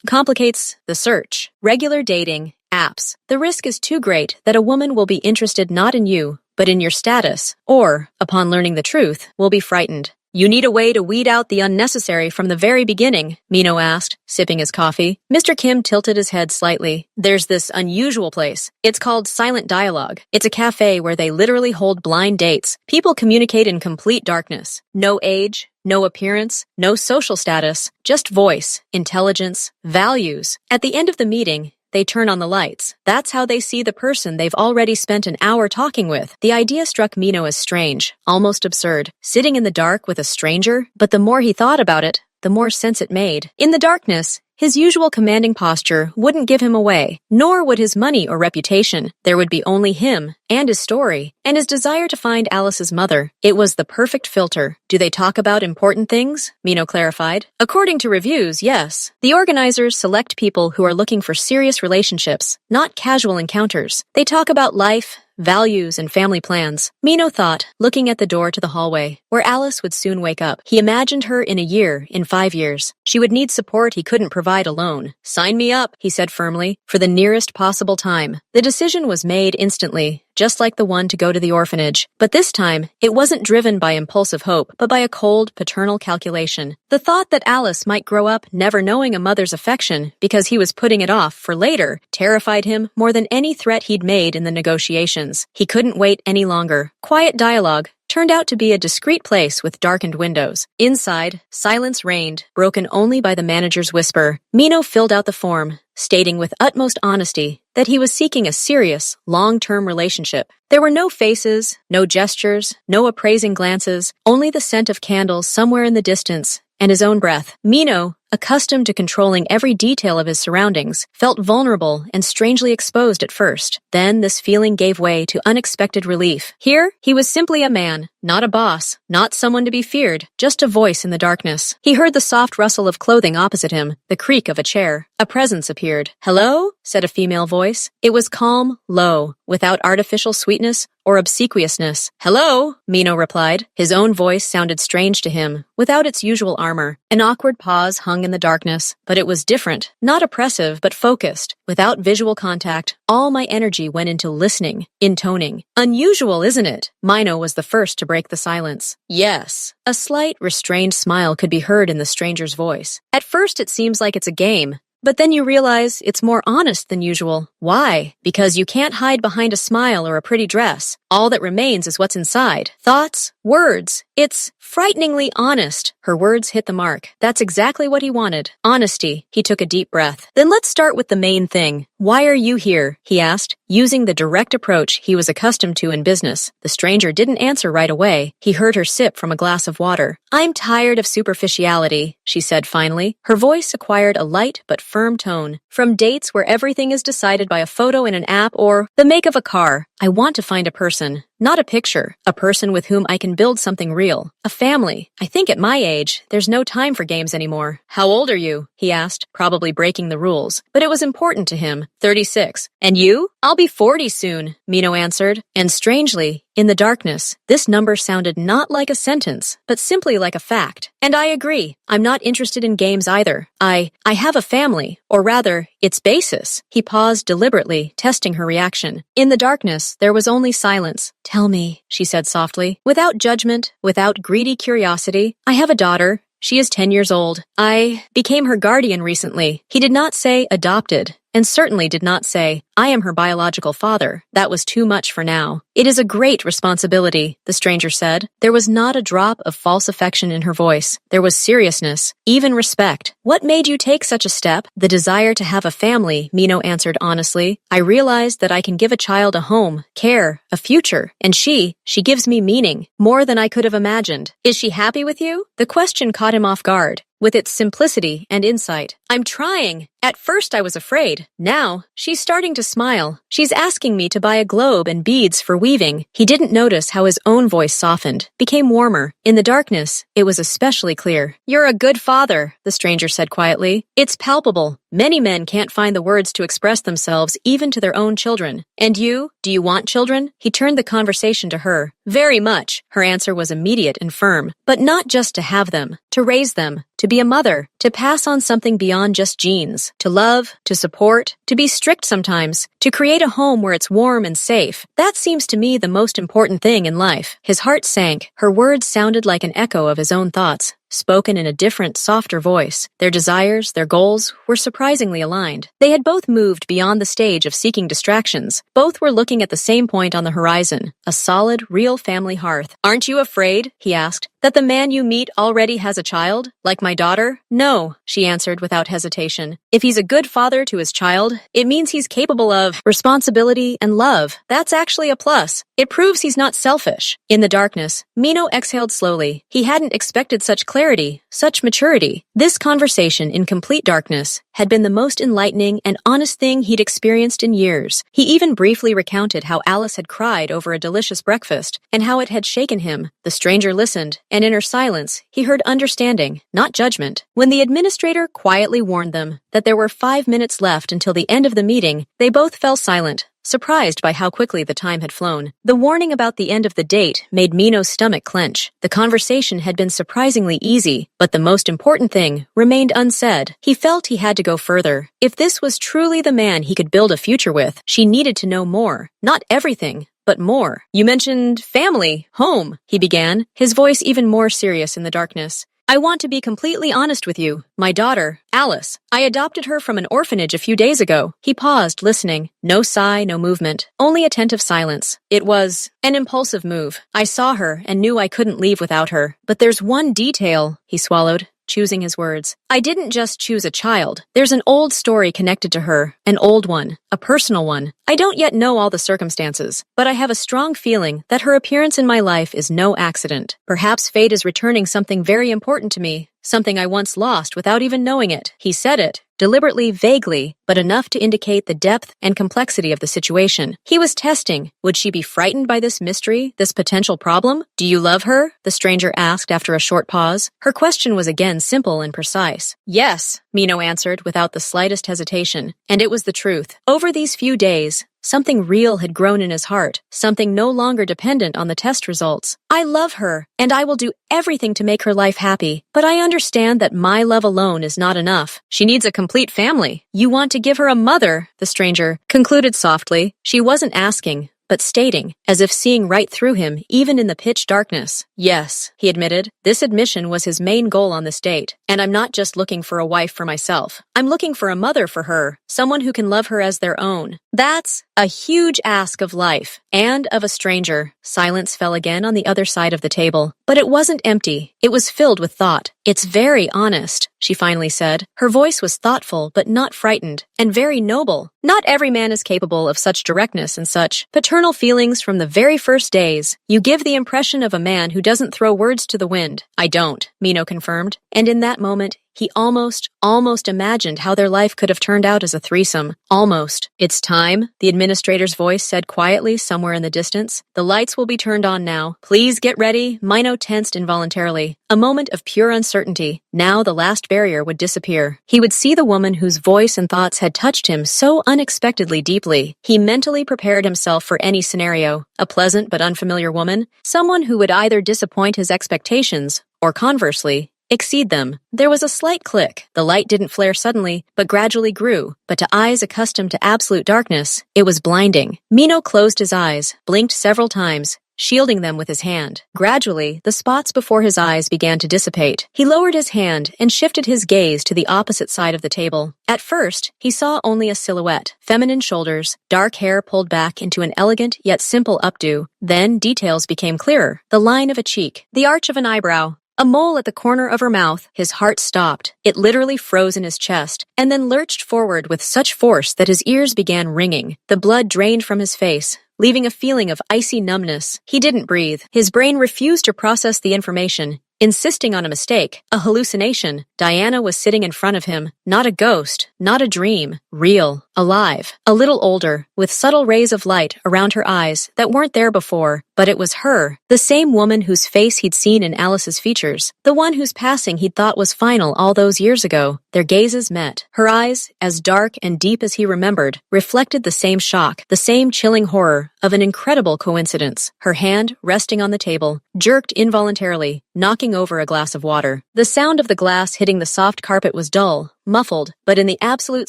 complicates the search. Regular dating, apps. The risk is too great that a woman will be interested not in you, but in your status, or, upon learning the truth, will be frightened. You need a way to weed out the unnecessary from the very beginning, Mino asked, sipping his coffee. Mr. Kim tilted his head slightly. There's this unusual place. It's called Silent Dialogue. It's a cafe where they literally hold blind dates. People communicate in complete darkness. No age, no appearance, no social status, just voice, intelligence, values. At the end of the meeting, they turn on the lights. That's how they see the person they've already spent an hour talking with. The idea struck Mino as strange, almost absurd. Sitting in the dark with a stranger? But the more he thought about it, the more sense it made. In the darkness, his usual commanding posture wouldn't give him away, nor would his money or reputation. There would be only him, and his story, and his desire to find Alice's mother. It was the perfect filter. Do they talk about important things? Mino clarified. According to reviews, yes. The organizers select people who are looking for serious relationships, not casual encounters. They talk about life, values, and family plans. Mino thought, looking at the door to the hallway, where Alice would soon wake up. He imagined her in a year, in 5 years. She would need support he couldn't provide alone. Sign me up, he said firmly, for the nearest possible time. The decision was made instantly, just like the one to go to the orphanage. But this time, it wasn't driven by impulsive hope, but by a cold, paternal calculation. The thought that Alice might grow up never knowing a mother's affection because he was putting it off for later terrified him more than any threat he'd made in the negotiations. He couldn't wait any longer. Quiet Dialogue turned out to be a discreet place with darkened windows. Inside, silence reigned, broken only by the manager's whisper. Mino filled out the form, stating with utmost honesty that he was seeking a serious, long-term relationship. There were no faces, no gestures, no appraising glances, only the scent of candles somewhere in the distance and his own breath. Mino, accustomed to controlling every detail of his surroundings, felt vulnerable and strangely exposed at first. Then this feeling gave way to unexpected relief. Here, he was simply a man, not a boss, not someone to be feared, just a voice in the darkness. He heard the soft rustle of clothing opposite him, the creak of a chair. A presence appeared. "Hello?" said a female voice. It was calm, low, without artificial sweetness or obsequiousness. "Hello?" Mino replied. His own voice sounded strange to him, without its usual armor. An awkward pause hung in the darkness, but it was different, not oppressive, but focused. Without visual contact, all my energy went into listening, intoning. "Unusual, isn't it?" Mino was the first to break the silence. "Yes." A slight, restrained smile could be heard in the stranger's voice. "At first it seems like it's a game. But then you realize it's more honest than usual. Why? Because you can't hide behind a smile or a pretty dress. All that remains is what's inside. Thoughts, words. It's frighteningly honest." Her words hit the mark. That's exactly what he wanted. Honesty. He took a deep breath. "Then let's start with the main thing. Why are you here?" he asked, using the direct approach he was accustomed to in business. The stranger didn't answer right away. He heard her sip from a glass of water. "I'm tired of superficiality," she said finally. Her voice acquired a light but firm tone. "From dates where everything is decided by a photo in an app or the make of a car, I want to find a person. Not a picture. A person with whom I can build something real. A family. I think at my age, there's no time for games anymore." "How old are you?" he asked, probably breaking the rules. But it was important to him. 36. "And you?" "I'll be 40 soon," Mino answered. And strangely, in the darkness, this number sounded not like a sentence, but simply like a fact. "And I agree. I'm not interested in games either. I have a family, or rather, its basis." He paused deliberately, testing her reaction. In the darkness, there was only silence. "Tell me," she said softly, without judgment, without greedy curiosity. "I have a daughter. She is 10 years old. I became her guardian recently." He did not say adopted, and certainly did not say, "I am her biological father." That was too much for now. "It is a great responsibility," the stranger said. There was not a drop of false affection in her voice. There was seriousness, even respect. "What made you take such a step?" "The desire to have a family," Mino answered honestly. "I realized that I can give a child a home, care, a future, and she gives me meaning, more than I could have imagined." "Is she happy with you?" The question caught him off guard, with its simplicity and insight. "I'm trying. At first I was afraid. Now, she's starting to smile. She's asking me to buy a globe and beads for weaving." He didn't notice how his own voice softened, became warmer. In the darkness, it was especially clear. "You're a good father," the stranger said quietly. "It's palpable. Many men can't find the words to express themselves even to their own children. And you? Do you want children?" He turned the conversation to her. "Very much." Her answer was immediate and firm. "But not just to have them. To raise them. To be a mother. To pass on something beyond just genes." things. To love, to support, to be strict sometimes, to create a home where it's warm and safe. That seems to me the most important thing in life. His heart sank. Her words sounded like an echo of his own thoughts, spoken in a different, softer voice. Their desires, their goals, were surprisingly aligned. They had both moved beyond the stage of seeking distractions. Both were looking at the same point on the horizon, a solid, real family hearth. "Aren't you afraid," he asked, "that the man you meet already has a child, like my daughter?" "No," she answered without hesitation. "If he's a good father to his child, it means he's capable of responsibility and love. That's actually a plus. It proves he's not selfish." In the darkness, Mino exhaled slowly. He hadn't expected such clarity, such maturity. This conversation in complete darkness had been the most enlightening and honest thing he'd experienced in years. He even briefly recounted how Alice had cried over a delicious breakfast and how it had shaken him. The stranger listened, and in her silence, he heard understanding, not judgment. When the administrator quietly warned them that there were 5 minutes left until the end of the meeting, they both fell silent, surprised by how quickly the time had flown. The warning about the end of the date made Mino's stomach clench. The conversation had been surprisingly easy, but the most important thing remained unsaid. He felt he had to go further. If this was truly the man he could build a future with, she needed to know more. Not everything, but more. "You mentioned family, home," he began, his voice even more serious in the darkness. "I want to be completely honest with you. My daughter, Alice, I adopted her from an orphanage a few days ago." He paused, listening. No sigh, no movement, only attentive silence. "It was an impulsive move. I saw her and knew I couldn't leave without her. But there's one detail," he swallowed, choosing his words. "I didn't just choose a child. There's an old story connected to her, an old one, a personal one. I don't yet know all the circumstances, but I have a strong feeling that her appearance in my life is no accident. Perhaps fate is returning something very important to me, something I once lost without even knowing it." He said it, deliberately, vaguely, but enough to indicate the depth and complexity of the situation. He was testing. Would she be frightened by this mystery, this potential problem? "Do you love her?" the stranger asked after a short pause. Her question was again simple and precise. "Yes," Mino answered without the slightest hesitation, and it was the truth. Over these few days, something real had grown in his heart, something no longer dependent on the test results. "I love her, and I will do everything to make her life happy. But I understand that my love alone is not enough. She needs a complete family. You want to give her a mother," the stranger concluded softly. She wasn't asking, but stating, as if seeing right through him, even in the pitch darkness. "Yes," he admitted. This admission was his main goal on this date. "And I'm not just looking for a wife for myself. I'm looking for a mother for her, someone who can love her as their own." That's a huge ask of life, and of a stranger. Silence fell again on the other side of the table. But it wasn't empty. It was filled with thought. "It's very honest," she finally said. Her voice was thoughtful, but not frightened, and very noble. "Not every man is capable of such directness and such paternal feelings from the very first days. You give the impression of a man who doesn't throw words to the wind." "I don't," Mino confirmed. And in that moment, he almost imagined how their life could have turned out as a threesome. Almost. "It's time," the administrator's voice said quietly somewhere in the distance. "The lights will be turned on now. Please get ready." Mino tensed involuntarily. A moment of pure uncertainty. Now the last barrier would disappear. He would see the woman whose voice and thoughts had touched him so unexpectedly deeply. He mentally prepared himself for any scenario. A pleasant but unfamiliar woman. Someone who would either disappoint his expectations, or conversely, exceed them. There was a slight click. The light didn't flare suddenly, but gradually grew. But to eyes accustomed to absolute darkness, it was blinding. Mino closed his eyes, blinked several times, shielding them with his hand. Gradually, the spots before his eyes began to dissipate. He lowered his hand and shifted his gaze to the opposite side of the table. At first, he saw only a silhouette, feminine shoulders, dark hair pulled back into an elegant yet simple updo. Then details became clearer. The line of a cheek, the arch of an eyebrow, a mole at the corner of her mouth. His heart stopped. It literally froze in his chest, and then lurched forward with such force that his ears began ringing. The blood drained from his face, leaving a feeling of icy numbness. He didn't breathe. His brain refused to process the information, insisting on a mistake, a hallucination. Diana was sitting in front of him, not a ghost, not a dream, real, alive, a little older, with subtle rays of light around her eyes that weren't there before. But it was her, the same woman whose face he'd seen in Alice's features, the one whose passing he'd thought was final all those years ago. Their gazes met. Her eyes, as dark and deep as he remembered, reflected the same shock, the same chilling horror of an incredible coincidence. Her hand, resting on the table, jerked involuntarily, knocking over a glass of water. The sound of the glass hitting the soft carpet was dull, muffled, but in the absolute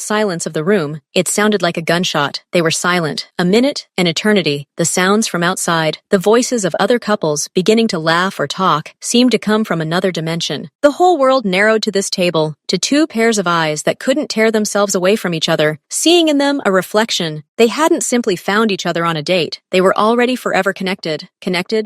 silence of the room, it sounded like a gunshot. They were silent. A minute, an eternity. The sounds from outside, the voices of other couples beginning to laugh or talk, seemed to come from another dimension. The whole world narrowed to this table, to two pairs of eyes that couldn't tear themselves away from each other, seeing in them a reflection. They hadn't simply found each other on a date. They were already forever connected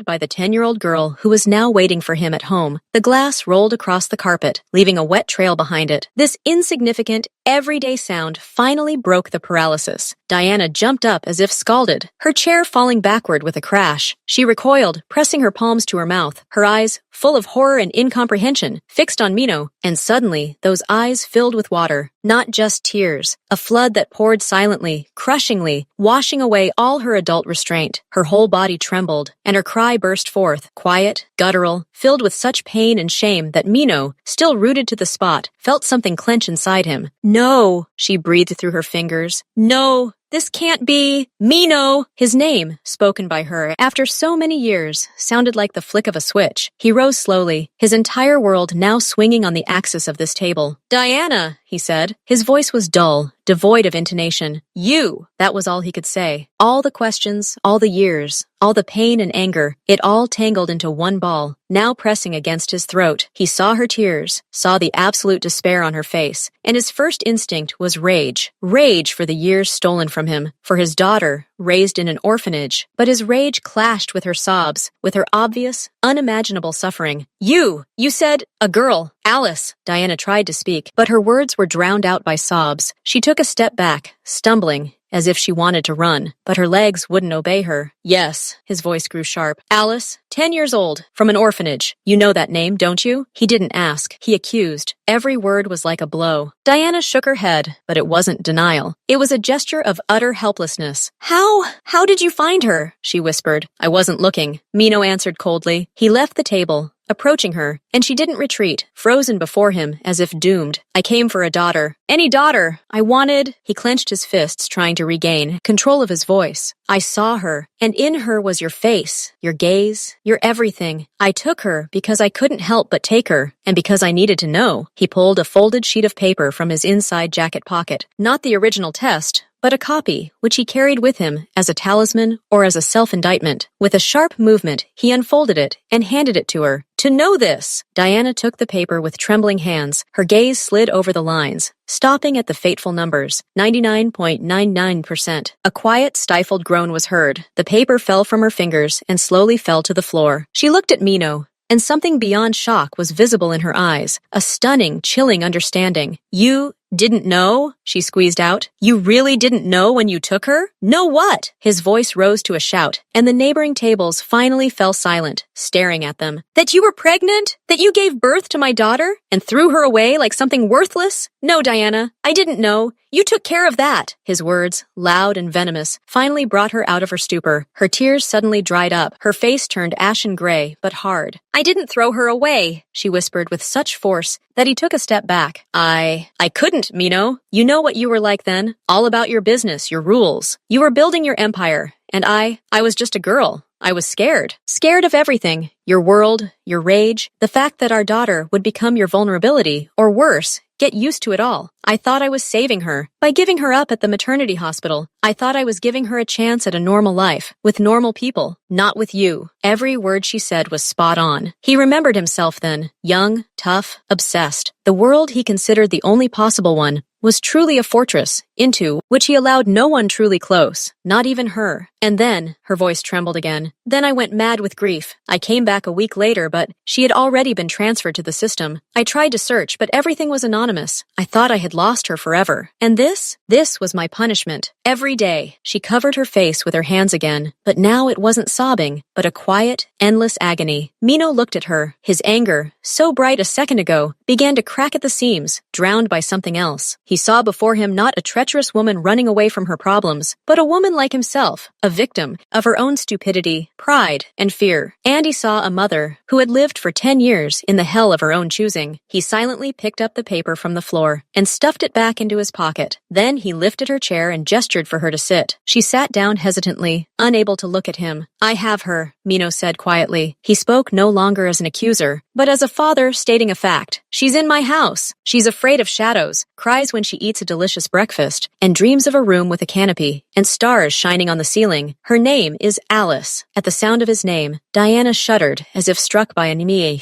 by the 10-year-old girl who was now waiting for him at home. The glass rolled across the carpet, leaving a wet trail behind it. This insignificant, everyday sound finally broke the paralysis. Diana jumped up as if scalded, her chair falling backward with a crash. She recoiled, pressing her palms to her mouth, her eyes, full of horror and incomprehension, fixed on Mino, and suddenly those eyes filled with water. Not just tears, a flood that poured silently, crushingly, washing away all her adult restraint. Her whole body trembled, and her cry burst forth, quiet, guttural, filled with such pain and shame that Mino, still rooted to the spot, felt something clench inside him. "No," she breathed through her fingers. "No. This can't be Mino." His name, spoken by her after so many years, sounded like the flick of a switch. He rose slowly, his entire world now swinging on the axis of this table. "Diana," he said. His voice was dull, devoid of intonation. "You." That was all he could say. All the questions, all the years, all the pain and anger, it all tangled into one ball, now pressing against his throat. He saw her tears, saw the absolute despair on her face, and his first instinct was rage. Rage for the years stolen from him, for his daughter, raised in an orphanage. But his rage clashed with her sobs, with her obvious, unimaginable suffering. You said, a girl, Alice." Diana tried to speak, but her words were drowned out by sobs. She took a step back, stumbling, as if she wanted to run, but her legs wouldn't obey her. "Yes," his voice grew sharp. "Alice, 10 years old, from an orphanage. You know that name, don't you?" He didn't ask. He accused. Every word was like a blow. Diana shook her head, but it wasn't denial. It was a gesture of utter helplessness. How did you find her?" she whispered. "I wasn't looking," Mino answered coldly. He left the table, approaching her, and she didn't retreat, frozen before him as if doomed. "I came for a daughter." "Any daughter. I wanted—" He clenched his fists, trying to regain control of his voice. "I saw her, and in her was your face, your gaze, your everything. I took her because I couldn't help but take her, and because I needed to know." He pulled a folded sheet of paper from his inside jacket pocket. Not the original test, but a copy, which he carried with him as a talisman or as a self-indictment. With a sharp movement, he unfolded it and handed it to her. "To know this." Diana took the paper with trembling hands. Her gaze slid over the lines, stopping at the fateful numbers, 99.99%. A quiet, stifled groan was heard. The paper fell from her fingers and slowly fell to the floor. She looked at Mino, and something beyond shock was visible in her eyes, a stunning, chilling understanding. "You didn't know?" she squeezed out. "You really didn't know when you took her?" "Know what?" His voice rose to a shout, and the neighboring tables finally fell silent, staring at them. "That you were pregnant? That you gave birth to my daughter and threw her away like something worthless? No, Diana, I didn't know. You took care of that." His words, loud and venomous, finally brought her out of her stupor. Her tears suddenly dried up. Her face turned ashen gray, but hard. "I didn't throw her away," she whispered with such force that he took a step back. I couldn't, Mino. You know what you were like then. All about your business, your rules. You were building your empire, and I was just a girl. I was scared. Scared of everything. Your world, your rage, the fact that our daughter would become your vulnerability, or worse, get used to it all. I thought I was saving her. By giving her up at the maternity hospital, I thought I was giving her a chance at a normal life, with normal people, not with you. Every word she said was spot on. He remembered himself then, young, tough, obsessed. The world he considered the only possible one was truly a fortress, into which he allowed no one truly close, not even her. And then, her voice trembled again, then I went mad with grief. I came back a week later, but she had already been transferred to the system. I tried to search, but everything was anonymous. I thought I had lost her forever. And this was my punishment. Every day, she covered her face with her hands again, but now it wasn't sobbing, but a quiet, endless agony. Mino looked at her. His anger, so bright a second ago, began to crack at the seams, drowned by something else. He saw before him not a treacherous woman running away from her problems, but a woman like himself, a victim of her own stupidity, pride, and fear. And he saw a mother who had lived for 10 years in the hell of her own choosing. He silently picked up the paper from the floor and stuffed it back into his pocket. Then he lifted her chair and gestured for her to sit. She sat down hesitantly, unable to look at him. I have her, Mino said quietly. He spoke no longer as an accuser, but as a father stating a fact. She's in my house. She's afraid of shadows, cries when she eats a delicious breakfast, and dreams of a room with a canopy and stars shining on the ceiling. Her name is Alice. At the sound of his name, Diana shuddered as if struck by an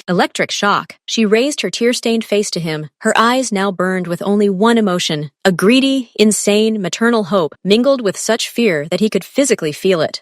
electric shock. She raised her tear-stained face to him, her eyes now burned with only one emotion, a greedy, insane, maternal hope mingled with such fear that he could physically feel it.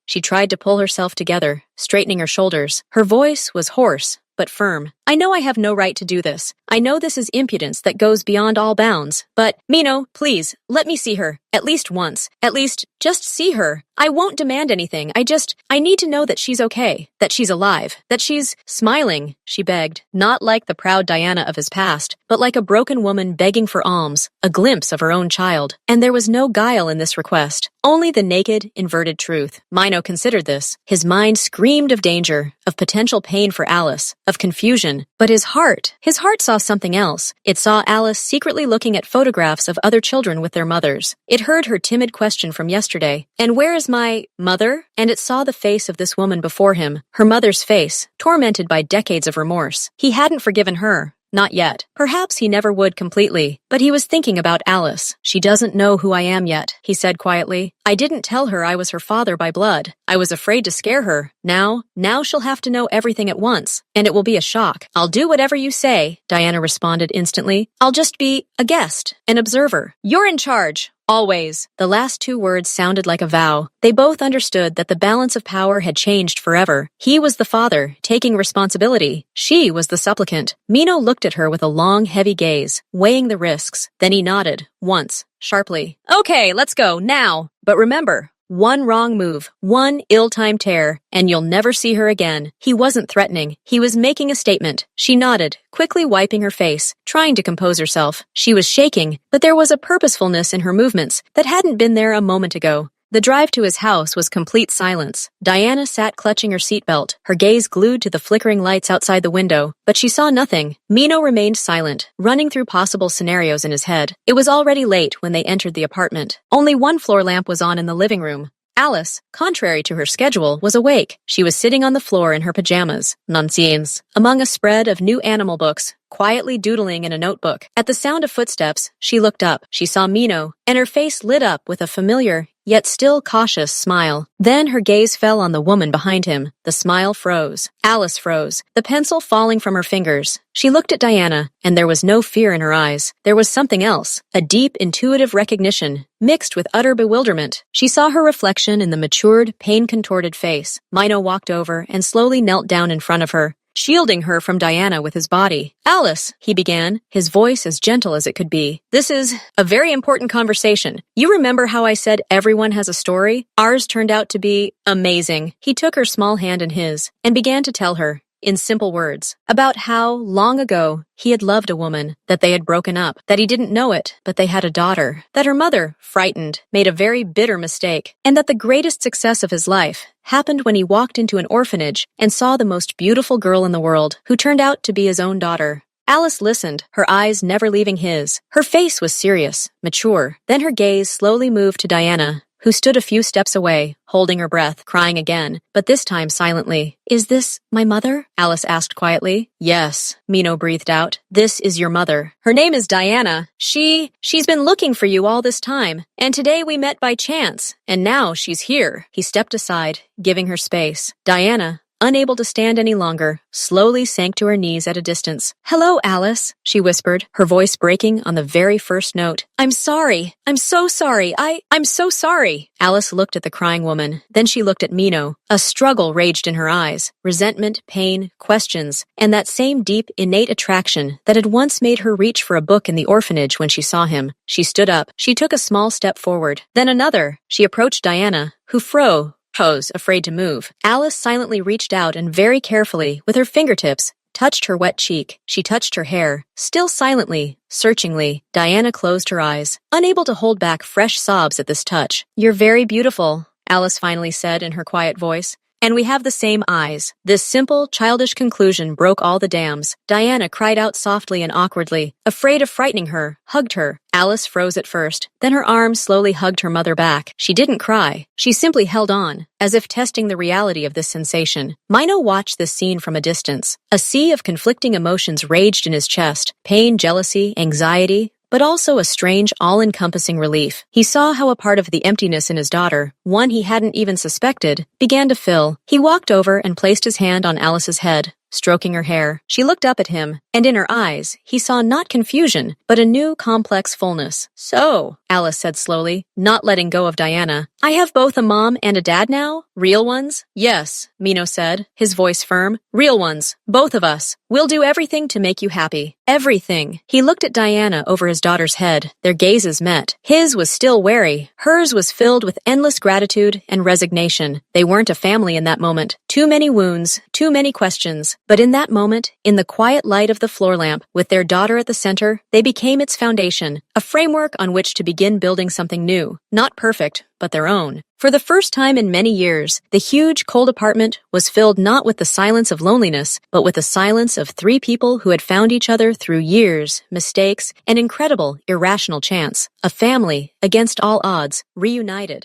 She tried to pull herself together, straightening her shoulders. Her voice was hoarse, but firm. I know I have no right to do this. I know this is impudence that goes beyond all bounds. But, Mino, please, let me see her. At least once. At least, just see her. I won't demand anything. I need to know that she's okay. That she's alive. That she's smiling, she begged. Not like the proud Diana of his past, but like a broken woman begging for alms. A glimpse of her own child. And there was no guile in this request. Only the naked, inverted truth. Mino considered this. His mind screamed of danger, of potential pain for Alice, of confusion. But his heart saw something else. It saw Alice secretly looking at photographs of other children with their mothers. It heard her timid question from yesterday, "And where is my mother?" And it saw the face of this woman before him, her mother's face, tormented by decades of remorse. He hadn't forgiven her. Not yet. Perhaps he never would completely, but he was thinking about Alice. She doesn't know who I am yet, he said quietly. I didn't tell her I was her father by blood. I was afraid to scare her. Now she'll have to know everything at once, and it will be a shock. I'll do whatever you say, Diana responded instantly. I'll just be a guest, an observer. You're in charge. Always. The last two words sounded like a vow. They both understood that the balance of power had changed forever. He was the father, taking responsibility. She was the supplicant. Mino looked at her with a long, heavy gaze, weighing the risks. Then he nodded, once, sharply. Okay, let's go, now. But remember, one wrong move, one ill-timed tear, and you'll never see her again. He wasn't threatening. He was making a statement. She nodded, quickly wiping her face, trying to compose herself. She was shaking, but there was a purposefulness in her movements that hadn't been there a moment ago. The drive to his house was complete silence. Diana sat clutching her seatbelt, her gaze glued to the flickering lights outside the window, but she saw nothing. Mino remained silent, running through possible scenarios in his head. It was already late when they entered the apartment. Only one floor lamp was on in the living room. Alice, contrary to her schedule, was awake. She was sitting on the floor in her pajamas, nonsense, among a spread of new animal books, quietly doodling in a notebook. At the sound of footsteps, she looked up. She saw Mino, and her face lit up with a familiar, yet still cautious smile. Then her gaze fell on the woman behind him. The smile froze. Alice froze, the pencil falling from her fingers. She looked at Diana, and there was no fear in her eyes. There was something else, a deep, intuitive recognition, mixed with utter bewilderment. She saw her reflection in the matured, pain-contorted face. Mino walked over and slowly knelt down in front of her, shielding her from Diana with his body. Alice, he began, his voice as gentle as it could be. This is a very important conversation. You remember how I said everyone has a story? Ours turned out to be amazing. He took her small hand in his and began to tell her, in simple words, about how, long ago, he had loved a woman, that they had broken up, that he didn't know it, but they had a daughter, that her mother, frightened, made a very bitter mistake, and that the greatest success of his life happened when he walked into an orphanage and saw the most beautiful girl in the world, who turned out to be his own daughter. Alice listened, her eyes never leaving his. Her face was serious, mature. Then her gaze slowly moved to Diana, who stood a few steps away, holding her breath, crying again, but this time silently. Is this my mother? Alice asked quietly. Yes, Mino breathed out. This is your mother. Her name is Diana. She's been looking for you all this time, and today we met by chance, and now she's here. He stepped aside, giving her space. Diana, unable to stand any longer, slowly sank to her knees at a distance. Hello, Alice, she whispered, her voice breaking on the very first note. I'm sorry. I'm so sorry. I'm so sorry. Alice looked at the crying woman. Then she looked at Mino. A struggle raged in her eyes. Resentment, pain, questions, and that same deep, innate attraction that had once made her reach for a book in the orphanage when she saw him. She stood up. She took a small step forward. Then another. She approached Diana, who froze, afraid to move. Alice silently reached out and very carefully, with her fingertips, touched her wet cheek. She touched her hair. Still silently, searchingly, Diana closed her eyes, unable to hold back fresh sobs at this touch. You're very beautiful, Alice finally said in her quiet voice. And we have the same eyes. This simple, childish conclusion broke all the dams. Diana cried out softly and awkwardly, afraid of frightening her, hugged her. Alice froze at first, then her arms slowly hugged her mother back. She didn't cry. She simply held on, as if testing the reality of this sensation. Mino watched this scene from a distance. A sea of conflicting emotions raged in his chest: pain, jealousy, anxiety, but also a strange, all-encompassing relief. He saw how a part of the emptiness in his daughter, one he hadn't even suspected, began to fill. He walked over and placed his hand on Alice's head, stroking her hair. She looked up at him, and in her eyes, he saw not confusion, but a new, complex fullness. "So," Alice said slowly, not letting go of Diana, "I have both a mom and a dad now? Real ones?" "Yes," Mino said, his voice firm. "Real ones. Both of us. We'll do everything to make you happy. Everything." He looked at Diana over his daughter's head. Their gazes met. His was still wary. Hers was filled with endless gratitude and resignation. They weren't a family in that moment. Too many wounds, too many questions. But in that moment, in the quiet light of the floor lamp, with their daughter at the center, they became its foundation, a framework on which to begin building something new. Not perfect, but their own. For the first time in many years, the huge, cold apartment was filled not with the silence of loneliness, but with the silence of three people who had found each other through years, mistakes, and incredible, irrational chance. A family, against all odds, reunited.